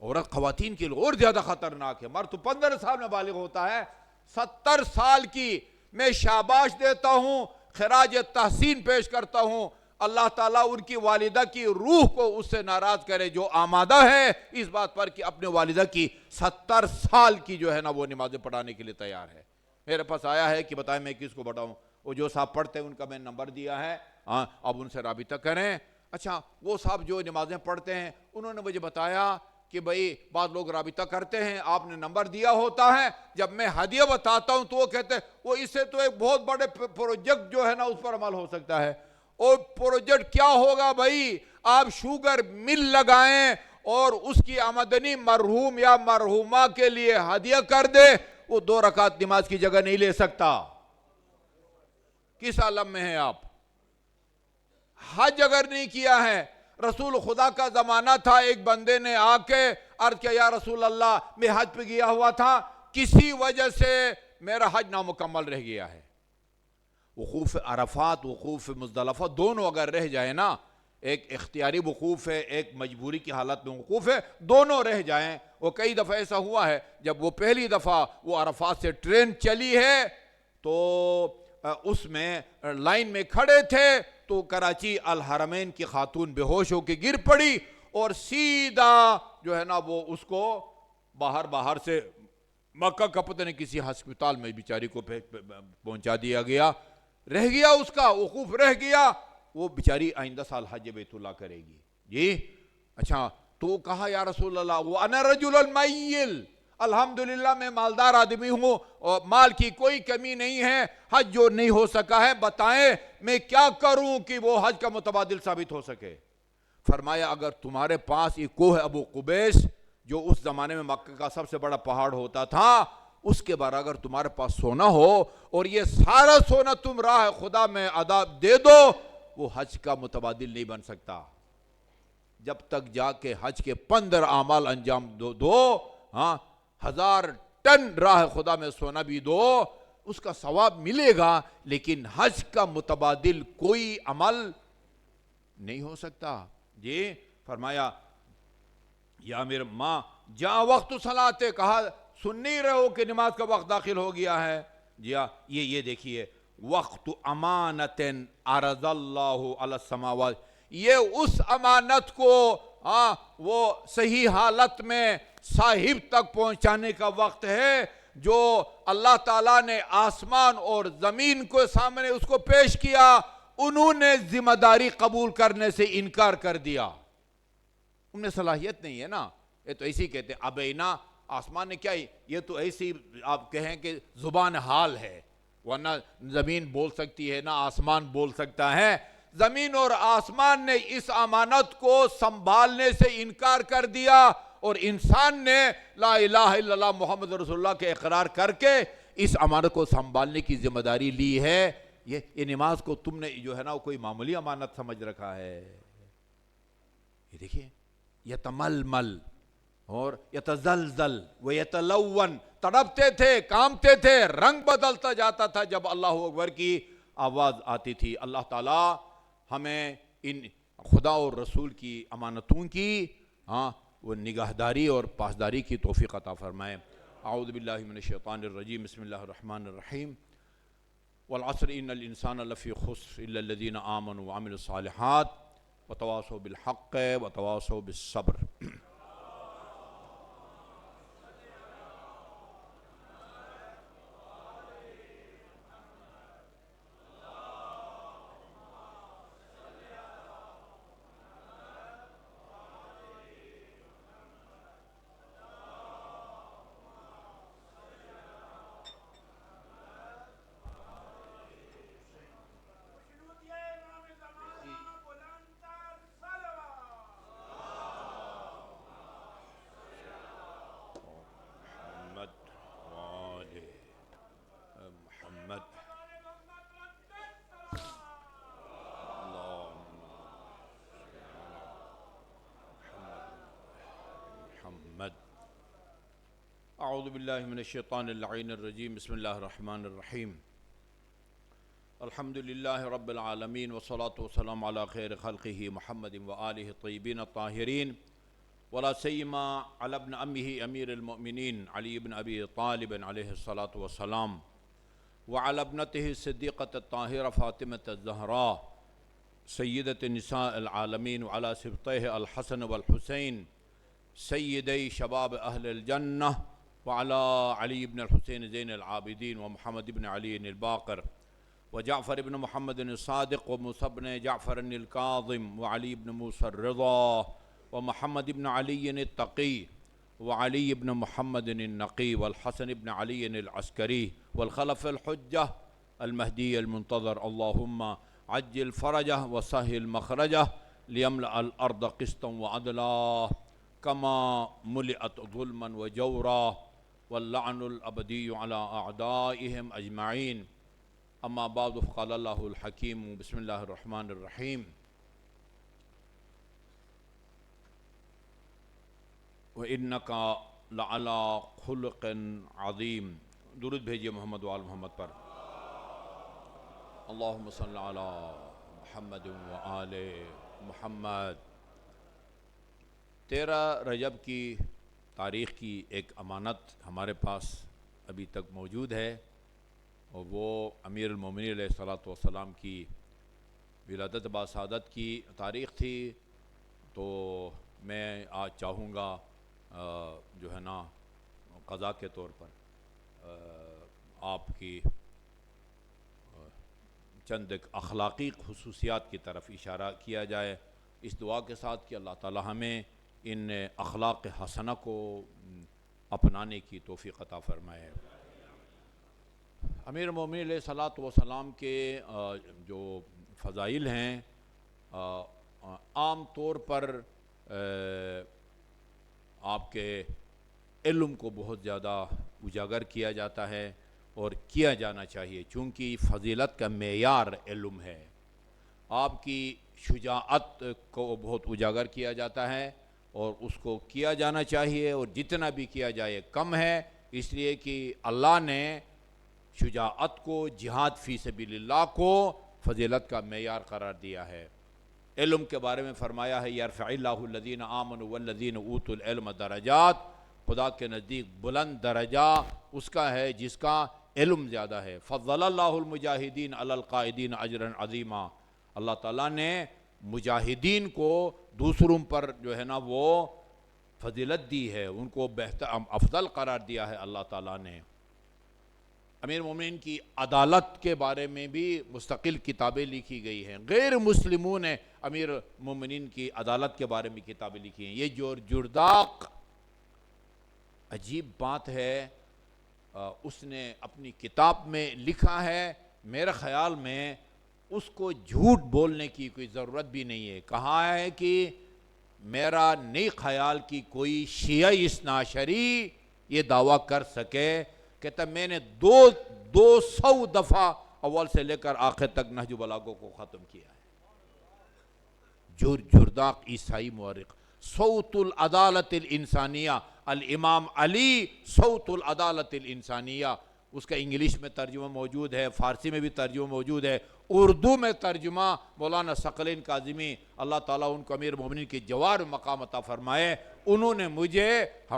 عورت خواتین کے لیے اور زیادہ خطرناک ہے، مرد تو 15 سال میں بالغ ہوتا ہے۔ 70 سال کی میں شاباش دیتا ہوں، خراج تحسین پیش کرتا ہوں، اللہ تعالیٰ ان کی والدہ کی روح کو اس سے ناراض کرے جو آمادہ ہے اس بات پر کہ اپنے والدہ کی 70 سال کی جو ہے نا وہ نمازیں پڑھانے کے لیے تیار ہے۔ میرے پاس آیا ہے کہ بتائیں میں کس کو بتاؤں، وہ جو صاحب پڑھتے ہیں ان کا میں نمبر دیا ہے، اب ان سے رابطہ کریں۔ اچھا وہ صاحب جو نمازیں پڑھتے ہیں انہوں نے مجھے بتایا کہ بھئی بعض لوگ رابطہ کرتے ہیں، آپ نے نمبر دیا ہوتا ہے، جب میں ہدیہ بتاتا ہوں تو وہ کہتے ہیں وہ اس سے تو ایک بہت بڑے پروجیکٹ جو ہے نا اس پر عمل ہو سکتا ہے۔ اور پروجیکٹ کیا ہوگا بھئی؟ آپ شوگر مل لگائیں اور اس کی آمدنی مرحوم یا مرحومہ کے لیے ہدیہ کر دے، وہ 2 رکعت نماز کی جگہ نہیں لے سکتا۔ کس عالم میں ہیں آپ؟ حج اگر نہیں کیا ہے، رسول خدا کا زمانہ تھا، ایک بندے نے آ کے عرض کیا یا رسول اللہ میں حج پہ گیا ہوا تھا، کسی وجہ سے میرا حج نامکمل رہ گیا ہے۔ وقوف عرفات، وقوف مزدلفہ دونوں اگر رہ جائیں نا، ایک اختیاری وقوف ہے، ایک مجبوری کی حالت میں وقوف ہے، دونوں رہ جائیں۔ وہ کئی دفعہ ایسا ہوا ہے جب وہ پہلی دفعہ وہ عرفات سے ٹرین چلی ہے تو اس میں لائن میں کھڑے تھے تو کراچی الحرمین کی خاتون بے ہوش ہو کے گر پڑی اور سیدھا جو ہے نا وہ اس کو باہر سے مکہ کا پتہ نہیں کسی ہسپتال میں بیچاری کو پہنچا دیا گیا، رہ گیا اس کا وقوف رہ گیا، وہ بیچاری آئندہ سال حج بیت اللہ کرے گی۔ جی اچھا تو کہا یا رسول اللہ وَأَنَا رَجُلٌ مَيِّلٌ، الحمدللہ میں مالدار آدمی ہوں اور مال کی کوئی کمی نہیں ہے، حج جو نہیں ہو سکا ہے بتائیں میں کیا کروں کہ وہ حج کا متبادل ثابت ہو سکے؟ فرمایا اگر تمہارے پاس یہ کوہ ابو قبیس جو اس زمانے میں مکہ کا سب سے بڑا پہاڑ ہوتا تھا، اس کے بعد اگر تمہارے پاس سونا ہو اور یہ سارا سونا تم راہ خدا میں ادا دے دو، وہ حج کا متبادل نہیں بن سکتا جب تک جا کے حج کے 15 اعمال انجام دو 1000 ٹن راہ خدا میں سونا بھی دو، اس کا ثواب ملے گا، لیکن حج کا متبادل کوئی عمل نہیں ہو سکتا۔ جی فرمایا یا میرے ماں جا وقت صلاتے، کہا سن نہیں رہے ہو کہ نماز کا وقت داخل ہو گیا ہے؟ جی ہاں، یہ دیکھیے وقت امانت عرض اللہ علی السماوات، یہ اس امانت کو وہ صحیح حالت میں صاحب تک پہنچانے کا وقت ہے جو اللہ تعالیٰ نے آسمان اور زمین کو سامنے اس کو پیش کیا، انہوں نے ذمہ داری قبول کرنے سے انکار کر دیا، ان میں صلاحیت نہیں ہے نا۔ یہ تو ایسی کہتے ہیں ابینا، آسمان نے کیا، یہ تو ایسی آپ کہیں کہ زبان حال ہے، ورنہ زمین بول سکتی ہے نہ آسمان بول سکتا ہے۔ زمین اور آسمان نے اس امانت کو سنبھالنے سے انکار کر دیا، اور انسان نے لا الہ الا اللہ محمد رسول اللہ کے اقرار کر کے اس امانت کو سنبھالنے کی ذمہ داری لی ہے۔ یہ نماز کو تم نے جو ہے نا کوئی معمولی امانت سمجھ رکھا ہے۔ یہ دیکھیے یتململ اور یتزلزل ویتلون، تڑپتے تھے، کامتے تھے، رنگ بدلتا جاتا تھا جب اللہ اکبر کی آواز آتی تھی۔ اللہ تعالی ہمیں ان خدا اور رسول کی امانتوں کی وہ نگہداری اور پاسداری کی توفیق عطا فرمائے۔ اعوذ باللہ من الشیطان الرجیم، بسم اللہ الرحمن الرحیم۔ والعصر ان الانسان لفی خسر الا الذین آمنوا وعملوا الصالحات وتواصوا بالحق وتواصوا بالصبر۔ اعوذ باللہ من الشیطان اللعین الرجیم، بسم اللہ الرحمن الرحیم۔ الحمد للہ رب العالمین والصلاة والسلام علی خیر خلقہ محمد وآلہ الطیبین الطاہرین، ولا سیما علی ابن امہ امیر المؤمنین علی بن ابی طالب علیہ الصلاة والسلام، وعلی ابنتہ صدیقۃ الطاہرہ فاطمۃ الزہراء سیدۃ نساء العالمین، وعلی سبطیہ الحسن والحسین سیدی شباب اہل الجنہ، وعلى علي بن الحسين زين العابدين ومحمد بن علي الباقر وجعفر بن محمد الصادق وموسى بن جعفر الكاظم وعلي بن موسى الرضا ومحمد بن علي التقي وعلي بن محمد النقي والحسن بن علي العسكري والخلف الحجة المهدي المنتظر، اللهم عجل فرجه وسهل مخرجه ليملأ الأرض قسطا وعدلا كما ملئت ظلما وجورا واللعن الابدی علی اعدائهم اجمعین۔ اما بعد فقال اللہ الحکیم، بسم اللہ الرحمن الرحیم۔ وَإِنَّكَ لَعَلَىٰ خُلُقٍ عَظِيمٍ۔ درود بھیجیے محمد و آل محمد پر۔ اللہم صلی علی محمد و آل محمد۔ 13 رجب کی تاریخ کی ایک امانت ہمارے پاس ابھی تک موجود ہے، اور وہ امیر المومنین علیہ الصلاۃ والسلام کی ولادت باسعادت کی تاریخ تھی۔ تو میں آج چاہوں گا جو ہے نا قضا کے طور پر آپ کی چند ایک اخلاقی خصوصیات کی طرف اشارہ کیا جائے، اس دعا کے ساتھ کہ اللہ تعالی ہمیں ان اخلاق حسنہ کو اپنانے کی توفیق عطا فرمائے۔ امیر المومنین علیہ الصلوۃ والسلام کے جو فضائل ہیں عام طور پر آپ کے علم کو بہت زیادہ اجاگر کیا جاتا ہے اور کیا جانا چاہیے، چونکہ فضیلت کا معیار علم ہے۔ آپ کی شجاعت کو بہت اجاگر کیا جاتا ہے اور اس کو کیا جانا چاہیے، اور جتنا بھی کیا جائے کم ہے، اس لیے کہ اللہ نے شجاعت کو، جہاد فی سبیل اللہ کو فضیلت کا معیار قرار دیا ہے۔ علم کے بارے میں فرمایا ہے یرفع اللہ الذین آمنوا والذین اوتوا العلم درجات، خدا کے نزدیک بلند درجہ اس کا ہے جس کا علم زیادہ ہے۔ فضل اللہ المجاہدین علی القائدین اجرا عظیما، اللہ تعالیٰ نے مجاہدین کو دوسروں پر جو ہے نا وہ فضیلت دی ہے، ان کو بہتر افضل قرار دیا ہے اللہ تعالیٰ نے۔ امیر مومنین کی عدالت کے بارے میں بھی مستقل کتابیں لکھی گئی ہیں، غیر مسلموں نے امیر مومنین کی عدالت کے بارے میں کتابیں لکھی ہیں۔ یہ جو جرداق عجیب بات ہے، اس نے اپنی کتاب میں لکھا ہے، میرے خیال میں اس کو جھوٹ بولنے کی کوئی ضرورت بھی نہیں ہے۔ کہا ہے کہ میرا نہیں خیال کہ کوئی شیعہ اثنا عشری یہ دعویٰ کر سکے، کہتا میں نے دو سو دفعہ اول سے لے کر آخر تک نہج البلاغہ کو ختم کیا ہے۔ جرداق عیسائی مورخ، صوت العدالت الانسانیہ، الامام علی صوت العدالت الانسانیہ، اس کا انگلش میں ترجمہ موجود ہے، فارسی میں بھی ترجمہ موجود ہے، اردو میں ترجمہ مولانا ثقلین کاظمی اللہ تعالیٰ ان کو امیر مومنین کے جوار مقام عطا فرمائے، انہوں نے مجھے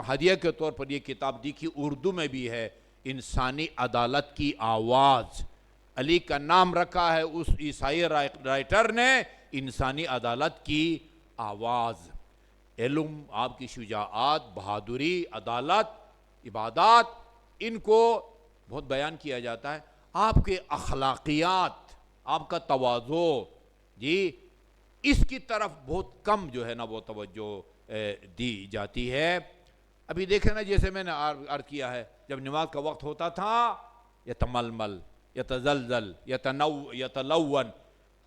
ہدیہ کے طور پر یہ کتاب دی کہ اردو میں بھی ہے، انسانی عدالت کی آواز، علی کا نام رکھا ہے اس عیسائی رائٹر نے، انسانی عدالت کی آواز۔ علم، آپ کی شجاعت، بہادری، عدالت، عبادات، ان کو بہت بیان کیا جاتا ہے۔ آپ کے اخلاقیات، آپ کا تواضع، جی اس کی طرف بہت کم جو ہے نا وہ توجہ دی جاتی ہے۔ ابھی دیکھیں نا، جیسے میں نے عرض کیا ہے، جب نماز کا وقت ہوتا تھا یتململ، یتزلزل، یتلون،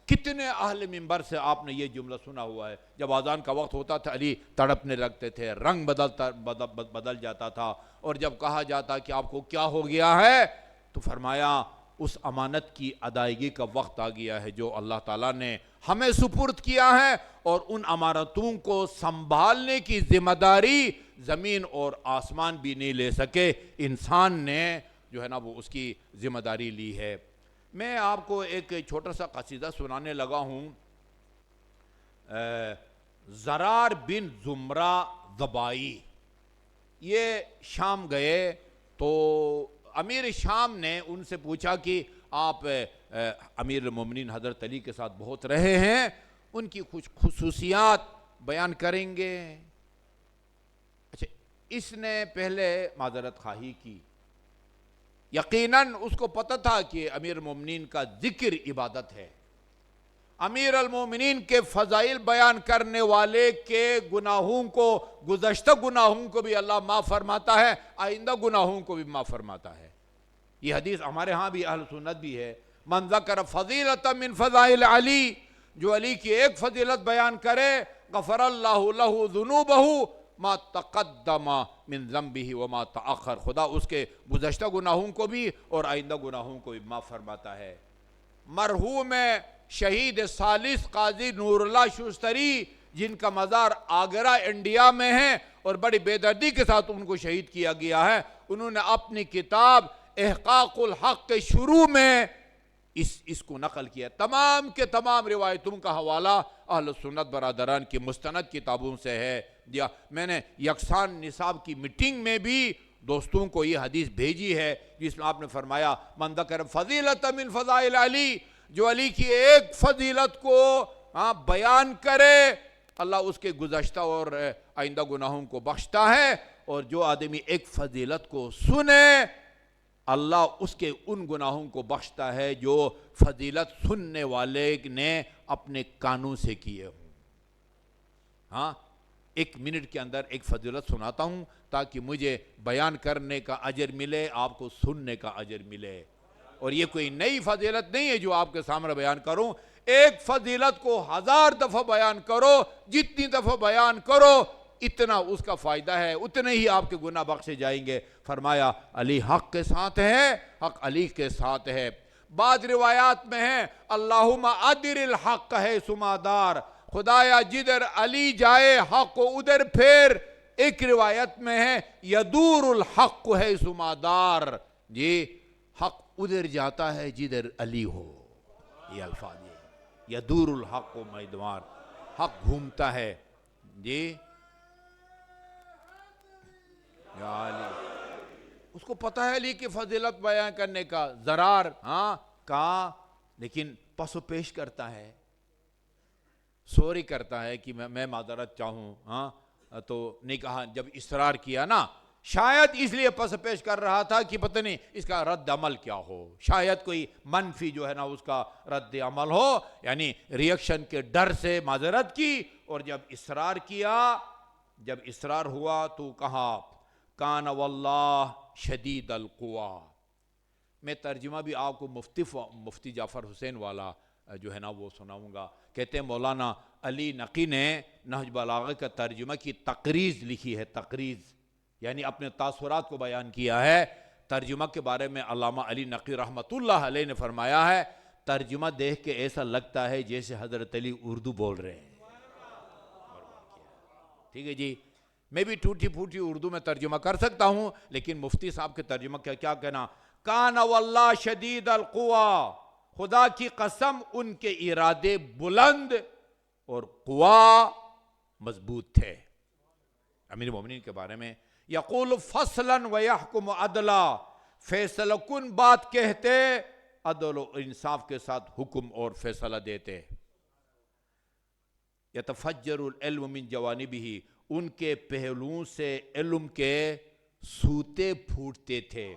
کتنے اہل منبر سے آپ نے یہ جملہ سنا ہوا ہے۔ جب اذان کا وقت ہوتا تھا علی تڑپنے لگتے تھے، رنگ بدل جاتا تھا، اور جب کہا جاتا کہ آپ کو کیا ہو گیا ہے تو فرمایا اس امانت کی ادائیگی کا وقت آ گیا ہے جو اللہ تعالیٰ نے ہمیں سپرد کیا ہے، اور ان امانتوں کو سنبھالنے کی ذمہ داری زمین اور آسمان بھی نہیں لے سکے، انسان نے جو ہے نا وہ اس کی ذمہ داری لی ہے۔ میں آپ کو ایک چھوٹا سا قصیدہ سنانے لگا ہوں۔ زرار بن زمرہ ضبائی یہ شام گئے، تو امیر شام نے ان سے پوچھا کہ آپ امیر المومنین حضرت علی کے ساتھ بہت رہے ہیں، ان کی کچھ خصوصیات بیان کریں گے؟ اچھا، اس نے پہلے معذرت خواہی کی، یقیناً اس کو پتہ تھا کہ امیر المومنین کا ذکر عبادت ہے، امیر المومنین کے فضائل بیان کرنے والے کے گناہوں کو، گزشتہ گناہوں کو بھی اللہ معاف فرماتا ہے، آئندہ گناہوں کو بھی معاف فرماتا ہے۔ یہ حدیث ہمارے ہاں بھی اہل سنت بھی ہے، من ذکر فضیلۃ من فضائل علی، جو علی کی ایک فضیلت بیان کرے غفر اللہ لہ ذنوبہ ما تقدم من ذنبہ وما تأخر، خدا اس کے گزشتہ گناہوں کو بھی اور آئندہ گناہوں کو بھی معاف فرماتا ہے۔ مرحوم شہید ثالث قاضی نور اللہ شوستری، جن کا مزار آگرہ انڈیا میں ہے اور بڑی بے دردی کے ساتھ ان کو شہید کیا گیا ہے، انہوں نے اپنی کتاب احقاق الحق کے شروع میں اس کو نقل کیا۔ تمام کے تمام روایتوں کا حوالہ اہل سنت برادران کی مستند کتابوں سے ہے دیا۔ میں نے یکسان نصاب کی میٹنگ میں بھی دوستوں کو یہ حدیث بھیجی ہے، جس میں آپ نے فرمایا من ذکر فضیلۃ من فضائل علی، جو علی کی ایک فضیلت کو بیان کرے اللہ اس کے گزشتہ اور آئندہ گناہوں کو بخشتا ہے، اور جو آدمی ایک فضیلت کو سنے اللہ اس کے ان گناہوں کو بخشتا ہے جو فضیلت سننے والے نے اپنے کانوں سے کیے ہوں۔ ہاں، 1 منٹ کے اندر ایک فضیلت سناتا ہوں تاکہ مجھے بیان کرنے کا اجر ملے، آپ کو سننے کا اجر ملے. اور یہ کوئی نئی فضیلت نہیں ہے جو آپ کے سامنے بیان کروں. ایک فضیلت کو 1000 دفعہ بیان کرو، جتنی دفعہ بیان کرو اتنا اس کا فائدہ ہے، اتنے ہی آپ کے گناہ بخشے جائیں گے. فرمایا علی حق کے ساتھ ہے، حق علی کے ساتھ ہے. بعض روایات میں ہے اللہم ادر الحق ہے سمادار، خدایا جدھر علی جائے حق کو ادھر پھیر. ایک روایت میں ہے یدور الحق ہے سمادار، جی حق ادھر جاتا ہے جدھر علی ہو. یہ الفاظ یہ یدور الحق و میدوار، حق گھومتا ہے. جی یا علی، اس کو پتہ ہے علی کی فضیلت بیان کرنے کا. زرار کہا لیکن پس و پیش کرتا ہے، سوری کرتا ہے کہ میں معذرت چاہوں. تو نہیں کہا. جب اصرار کیا نا، شاید اس لیے پس پیش کر رہا تھا کہ پتہ نہیں اس کا رد عمل کیا ہو، شاید کوئی منفی جو ہے نا اس کا رد عمل ہو، یعنی ریئیکشن کے ڈر سے معذرت کی. اور جب اصرار کیا، جب اصرار ہوا تو کہا کان واللہ شدید القوا. میں ترجمہ بھی آپ کو مفتی جعفر حسین والا جو ہے نا وہ سناؤں گا. کہتے ہیں مولانا علی نقی نے نہج بلاغہ کا ترجمہ کی تقریض لکھی ہے. تقریض یعنی اپنے تاثرات کو بیان کیا ہے. ترجمہ کے بارے میں علامہ علی نقی رحمۃ اللہ علیہ نے فرمایا ہے ترجمہ دیکھ کے ایسا لگتا ہے جیسے حضرت علی اردو بول رہے ہیں. ٹھیک ہے جی، میں بھی ٹوٹی پھوٹی اردو میں ترجمہ کر سکتا ہوں، لیکن مفتی صاحب کے ترجمہ کیا کہنا، کان واللہ شدید القوا، خدا کی قسم ان کے ارادے بلند اور قوا مضبوط تھے. امیر مومنین کے بارے میں یقول فصلا ویحکم عدلا، فیصلہ کن بات کہتے، عدل و انصاف کے ساتھ حکم اور فیصلہ دیتے. یتفجر العلم من جوانبہ، ان کے پہلوؤں سے علم کے سوتے پھوٹتے تھے.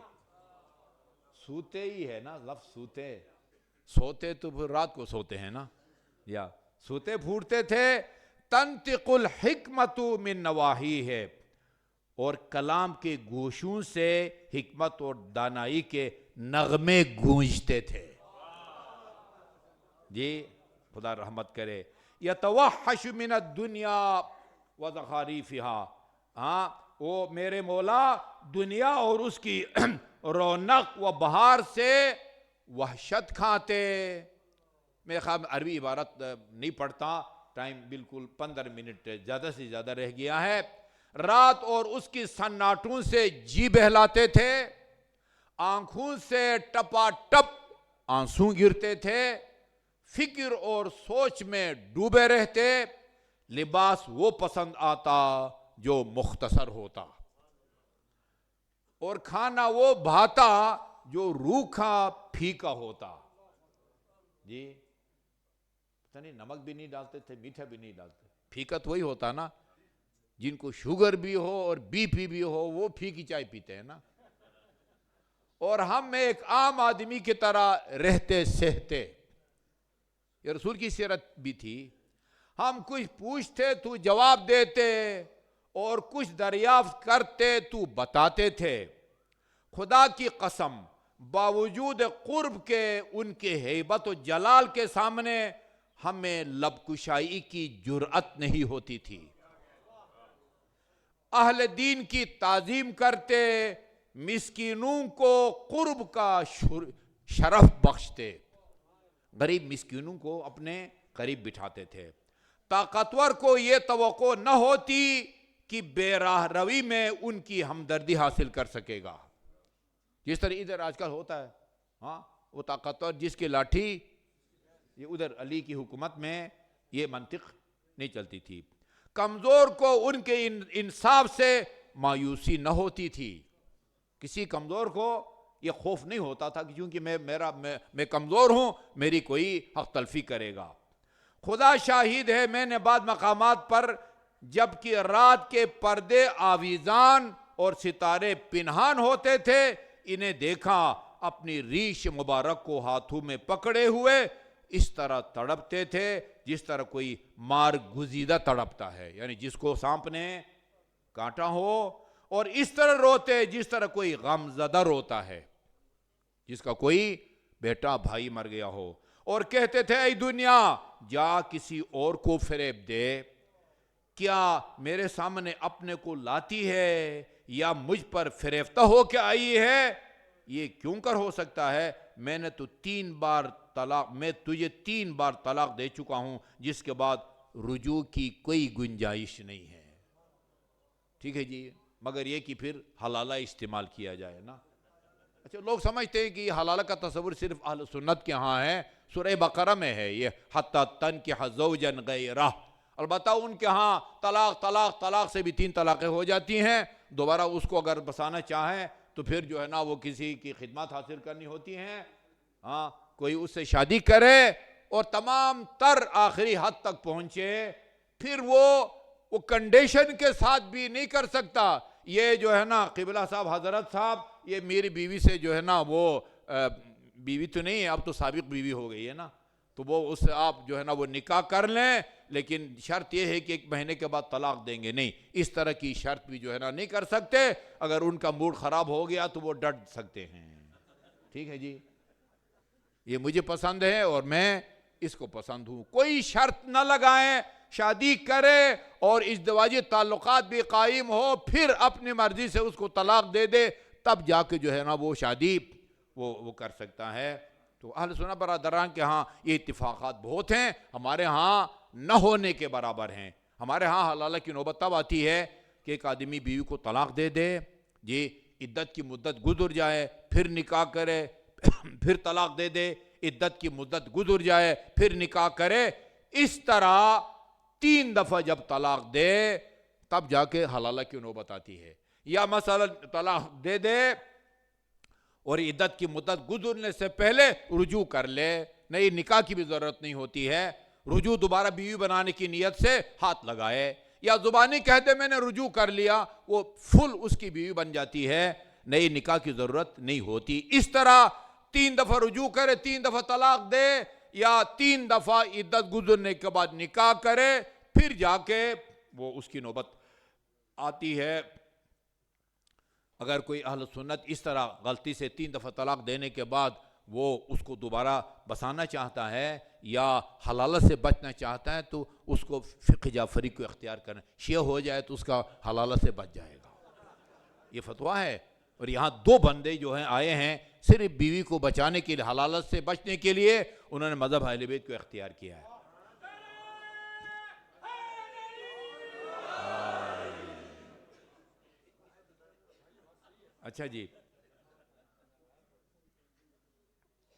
سوتے ہی ہے نا لفظ، سوتے، سوتے تو پھر رات کو سوتے ہیں نا، یا سوتے پھوٹتے تھے. تنطق الحکمت من نواحی ہے، اور کلام کے گوشوں سے حکمت اور دانائی کے نغمے گونجتے تھے. جی خدا رحمت کرے. یتوحش من الدنیا وزخارفہا، وہ میرے مولا دنیا اور اس کی رونق و بہار سے وحشت کھاتے. میں خواہ عربی عبارت نہیں پڑھتا، ٹائم بالکل 15 منٹ زیادہ سے زیادہ رہ گیا ہے. رات اور اس کی سناٹوں سے جی بہلاتے تھے، آنکھوں سے ٹپا ٹپ آنسو گرتے تھے، فکر اور سوچ میں ڈوبے رہتے. لباس وہ پسند آتا جو مختصر ہوتا، اور کھانا وہ بھاتا جو روکھا پھیکا ہوتا. جی پتہ نہیں نمک بھی نہیں ڈالتے تھے، میٹھا بھی نہیں ڈالتے. پھیکا تو وہی ہوتا نا، جن کو شوگر بھی ہو اور بی پی بھی ہو وہ پھیکی چائے پیتے ہیں نا. اور ہم ایک عام آدمی کی طرح رہتے سہتے. یہ رسول کی سیرت بھی تھی. ہم کچھ پوچھتے تو جواب دیتے، اور کچھ دریافت کرتے تو بتاتے تھے. خدا کی قسم باوجود قرب کے ان کے ہیبت و جلال کے سامنے ہمیں لب کشائی کی جرأت نہیں ہوتی تھی. اہل دین کی تعظیم کرتے، مسکینوں کو قرب کا شرف بخشتے، غریب مسکینوں کو اپنے قریب بٹھاتے تھے. طاقتور کو یہ توقع نہ ہوتی کہ بے راہ روی میں ان کی ہمدردی حاصل کر سکے گا. جس طرح ادھر آج کل ہوتا ہے، وہ طاقتور جس کی لاٹھی، یہ ادھر علی کی حکومت میں یہ منطق نہیں چلتی تھی. کمزور کو ان کے انصاف سے مایوسی نہ ہوتی تھی. کسی کمزور کو یہ خوف نہیں ہوتا تھا کہ کیونکہ میں کمزور ہوں، میری کوئی حق تلفی کرے گا. خدا شاہد ہے، میں نے بعض مقامات پر جبکہ رات کے پردے آویزان اور ستارے پنہان ہوتے تھے، انہیں دیکھا اپنی ریش مبارک کو ہاتھوں میں پکڑے ہوئے اس طرح تڑپتے تھے جس طرح کوئی مار گزیدہ تڑپتا ہے، یعنی جس کو سانپ نے کاٹا ہو، اور اس طرح روتے جس طرح کوئی غم زدہ روتا ہے، جس کا کوئی بیٹا بھائی مر گیا ہو، اور کہتے تھے اے دنیا جا کسی اور کو فریب دے، کیا میرے سامنے اپنے کو لاتی ہے یا مجھ پر فریفتہ ہو کے آئی ہے؟ یہ کیوں کر ہو سکتا ہے؟ میں نے تو میں تجھے 3 بار طلاق دے چکا ہوں، جس کے بعد رجوع کی کوئی گنجائش نہیں ہے۔ ٹھیک ہے جی، مگر یہ کہ پھر حلالہ استعمال کیا جائے نا۔ اچھا، لوگ سمجھتے ہیں کہ یہ حلالہ کا تصور صرف اہل سنت کے ہاں ہے، سورہ بقرہ میں ہے یہ، حتی تنکح زوجا غیرہ۔ البتہ ان کے ہاں طلاق سے بھی 3 طلاقیں ہو جاتی ہیں، دوبارہ اس کو اگر بسانا چاہیں تو پھر جو ہے نا وہ کسی کی خدمات حاصل کرنی ہوتی ہیں، ہاں کوئی اس سے شادی کرے اور تمام تر آخری حد تک پہنچے، پھر وہ کنڈیشن کے ساتھ بھی نہیں کر سکتا۔ یہ جو ہے نا قبلہ صاحب، حضرت صاحب، یہ میری بیوی سے جو ہے نا وہ بیوی تو نہیں ہے، اب تو سابق بیوی ہو گئی ہے نا، تو وہ اس سے آپ جو ہے نا وہ نکاح کر لیں، لیکن شرط یہ ہے کہ 1 مہینے کے بعد طلاق دیں گے نہیں، اس طرح کی شرط بھی جو ہے نا نہیں کر سکتے۔ اگر ان کا موڈ خراب ہو گیا تو وہ ڈٹ سکتے ہیں۔ ٹھیک ہے جی، یہ مجھے پسند ہے اور میں اس کو پسند ہوں، کوئی شرط نہ لگائیں، شادی کرے اور ازدواجی تعلقات بھی قائم ہو، پھر اپنی مرضی سے اس کو طلاق دے دے، تب جا کے جو ہے نا وہ شادی وہ کر سکتا ہے۔ تو اہل سنت برادران کے ہاں یہ اتفاقات بہت ہیں، ہمارے ہاں نہ ہونے کے برابر ہیں۔ ہمارے ہاں حلالہ کی نوبت تب آتی ہے کہ ایک آدمی بیوی کو طلاق دے دے، جی عدت کی مدت گزر جائے، پھر نکاح کرے، پھر طلاق دے دے، عدت کی مدت گزر جائے، پھر نکاح کرے، اس طرح 3 دفعہ جب طلاق دے تب جا کے حلالہ کی نوبت آتی ہے۔ یا مثلا طلاق دے دے اور عدت کی مدت گزرنے سے پہلے رجوع کر لے، نئی نکاح کی بھی ضرورت نہیں ہوتی ہے، رجوع دوبارہ بیوی بنانے کی نیت سے ہاتھ لگائے، یا زبانی کہہ دے میں نے رجوع کر لیا، وہ فل اس کی بیوی بن جاتی ہے، نئی نکاح کی ضرورت نہیں ہوتی۔ اس طرح 3 دفعہ رجوع کرے، 3 دفعہ طلاق دے، یا 3 دفعہ عدت گزرنے کے بعد نکاح کرے، پھر جا کے وہ اس کی نوبت آتی ہے۔ اگر کوئی اہل سنت اس طرح غلطی سے 3 دفعہ طلاق دینے کے بعد وہ اس کو دوبارہ بسانا چاہتا ہے یا حلالہ سے بچنا چاہتا ہے تو اس کو فقہ جعفری کو اختیار کرنا، شیعہ ہو جائے تو اس کا حلالہ سے بچ جائے گا، یہ فتویٰ ہے۔ اور یہاں 2 بندے جو ہیں آئے ہیں صرف بیوی کو بچانے کے لیے، حلالہ سے بچنے کے لیے، انہوں نے مذہب اہل بیت کو اختیار کیا ہے۔ اچھا جی،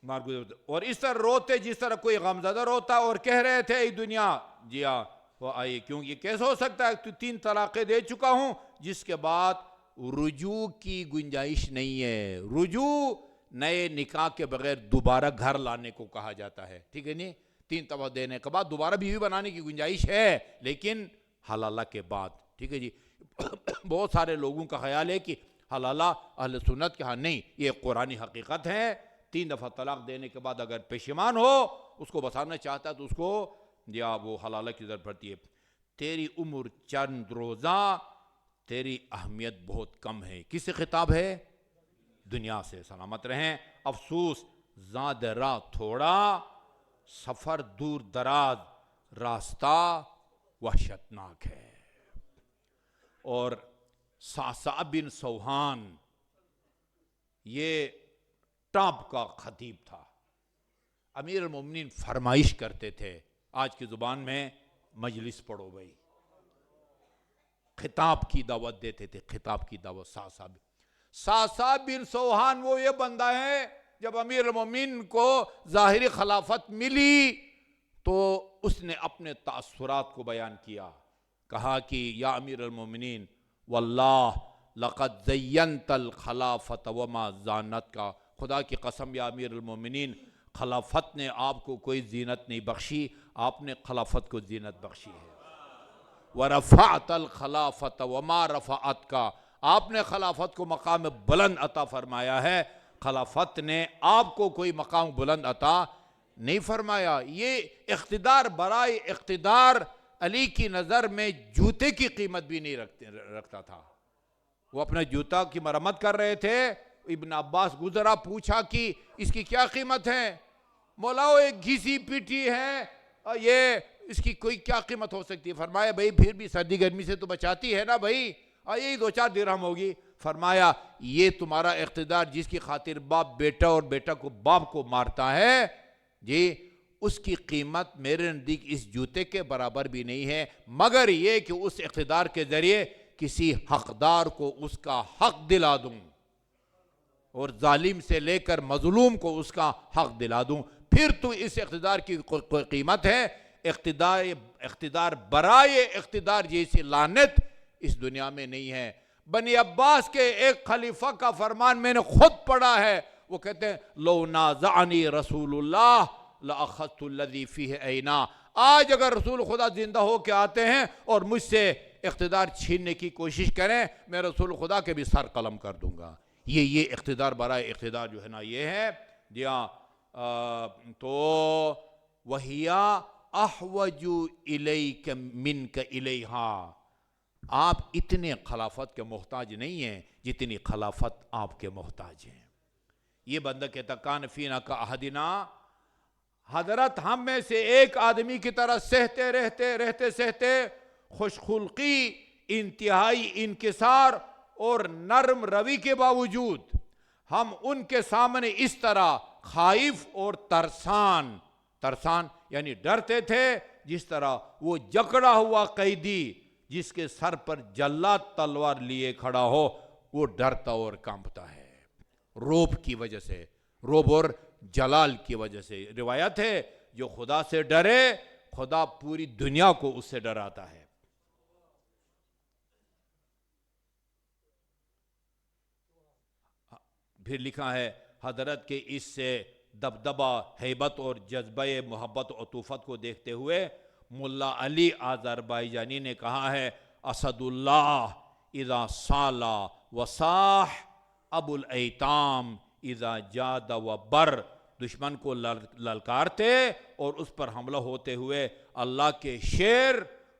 اور اس طرح روتے جس طرح کوئی غمزدہ روتا، اور کہہ رہے تھے اے دنیا، جی ہاں وہ آئی، کیوں یہ کیسے ہو سکتا ہے تو 3 طلاقیں دے چکا ہوں جس کے بعد رجوع کی گنجائش نہیں ہے۔ رجوع نئے نکاح کے بغیر دوبارہ گھر لانے کو کہا جاتا ہے، ٹھیک ہے نہیں؟ 3 دفعہ دینے کے بعد دوبارہ بیوی بنانے کی گنجائش ہے، لیکن حلالہ کے بعد، ٹھیک ہے جی۔ بہت سارے لوگوں کا خیال ہے کہ حلالہ اہل سنت کے ہاں نہیں، یہ قرآنی حقیقت ہے۔ 3 دفعہ طلاق دینے کے بعد اگر پشیمان ہو، اس کو بسانا چاہتا ہے تو اس کو یا وہ حلالہ کی ضرورت پڑتی ہے۔ تیری عمر چند روزہ، تیری اہمیت بہت کم ہے۔ کس سے خطاب ہے؟ دنیا سے۔ سلامت رہیں۔ افسوس زاد راہ تھوڑا، سفر دور دراز، راستہ وحشتناک ہے۔ اور صعصع بن سوحان یہ ٹاپ کا خطیب تھا، امیر المومنین فرمائش کرتے تھے، آج کی زبان میں مجلس پڑھو بھائی، خطاب کی دعوت دیتے تھے، خطاب کی دعوت۔ صعصع بن سوحان وہ یہ بندہ ہے، جب امیر المومنین کو ظاہری خلافت ملی تو اس نے اپنے تاثرات کو بیان کیا، کہا کہ یا امیر المومنین واللہ لقد زینت الخلافت وما زانت کا، خدا کی قسم یا امیر المومنین، خلافت نے آپ کو کوئی زینت نہیں بخشی، آپ نے خلافت کو زینت بخشی ہے۔ ورفعت الخلافت وما رفعت کا، آپ نے خلافت کو مقام بلند عطا فرمایا ہے، خلافت نے آپ کو کوئی مقام بلند عطا نہیں فرمایا۔ یہ اقتدار برائے اقتدار علی کی نظر میں جوتے کی قیمت بھی نہیں رکھتا تھا۔ وہ اپنا جوتا کی مرمت کر رہے تھے، ابن عباس گزرا، پوچھا کہ اس کی کیا قیمت ہے؟ مولاؤ ایک گھسی پیٹی ہے، یہ اس کی کوئی کیا قیمت ہو سکتی ہے؟ فرمایا بھائی پھر بھی سردی گرمی سے تو بچاتی ہے نا بھائی، یہی 2-4 درہم ہوگی۔ فرمایا یہ تمہارا اقتدار جس کی خاطر باپ بیٹا اور بیٹا کو باپ کو مارتا ہے، جی اس کی قیمت میرے نزدیک اس جوتے کے برابر بھی نہیں ہے، مگر یہ کہ اس اقتدار کے ذریعے کسی حقدار کو اس کا حق دلا دوں، اور ظالم سے لے کر مظلوم کو اس کا حق دلا دوں، پھر تو اس اقتدار کی کوئی قیمت ہے۔ اقتدار برائے اقتدار جیسی لعنت اس دنیا میں نہیں ہے۔ بنی عباس کے ایک خلیفہ کا فرمان میں نے خود پڑھا ہے، وہ کہتے ہیں لو نازعنی رسول اللہ لأخذت الذی فیہ عینا۔ آج اگر رسول خدا زندہ ہو کے آتے ہیں اور مجھ سے اقتدار چھیننے کی کوشش کریں، میں رسول خدا کے بھی سر قلم کر دوں گا۔ یہ اقتدار برائے اقتدار جو ہے نا یہ ہے جی ہاں۔ تو وَهِيَ أَحْوَجُ إِلَيْكَ مِنْكَ إِلَيْهَا، آپ اتنے خلافت کے محتاج نہیں ہیں جتنی خلافت آپ کے محتاج ہیں۔ یہ بندہ کہتا کان فینا کا احدنا، حضرت ہم میں سے ایک آدمی کی طرح سہتے رہتے خوش خلقی، انتہائی انکسار اور نرم روی کے باوجود ہم ان کے سامنے اس طرح خائف اور ترسان یعنی ڈرتے تھے جس طرح وہ جکڑا ہوا قیدی جس کے سر پر جلاد تلوار لیے کھڑا ہو وہ ڈرتا اور کانپتا ہے، روب کی وجہ سے، روب اور جلال کی وجہ سے۔ روایت ہے جو خدا سے ڈرے خدا پوری دنیا کو اس سے ڈراتا ہے۔ پھر لکھا ہے حضرت کے اس سے دبدبہ، ہیبت اور جذبہ محبت و عطوفت کو دیکھتے ہوئے ملا علی آذربائیجانی نے کہا ہے اسد اللہ اذا صالا وصاح ابو الایتام اذا جاد وبر، دشمن کو للکارتے اور اس پر حملہ ہوتے ہوئے اللہ کے شیر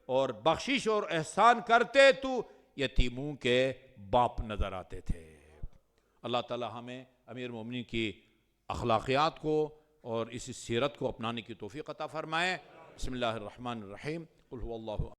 اور بخشش اور احسان کرتے تو یتیموں کے باپ نظر آتے تھے۔ اللہ تعالی ہمیں امیر مومنین کی اخلاقیات کو اور اس سیرت کو اپنانے کی توفیق عطا فرمائے۔ بسم اللہ الرحمن الرحیم، قل هو اللہ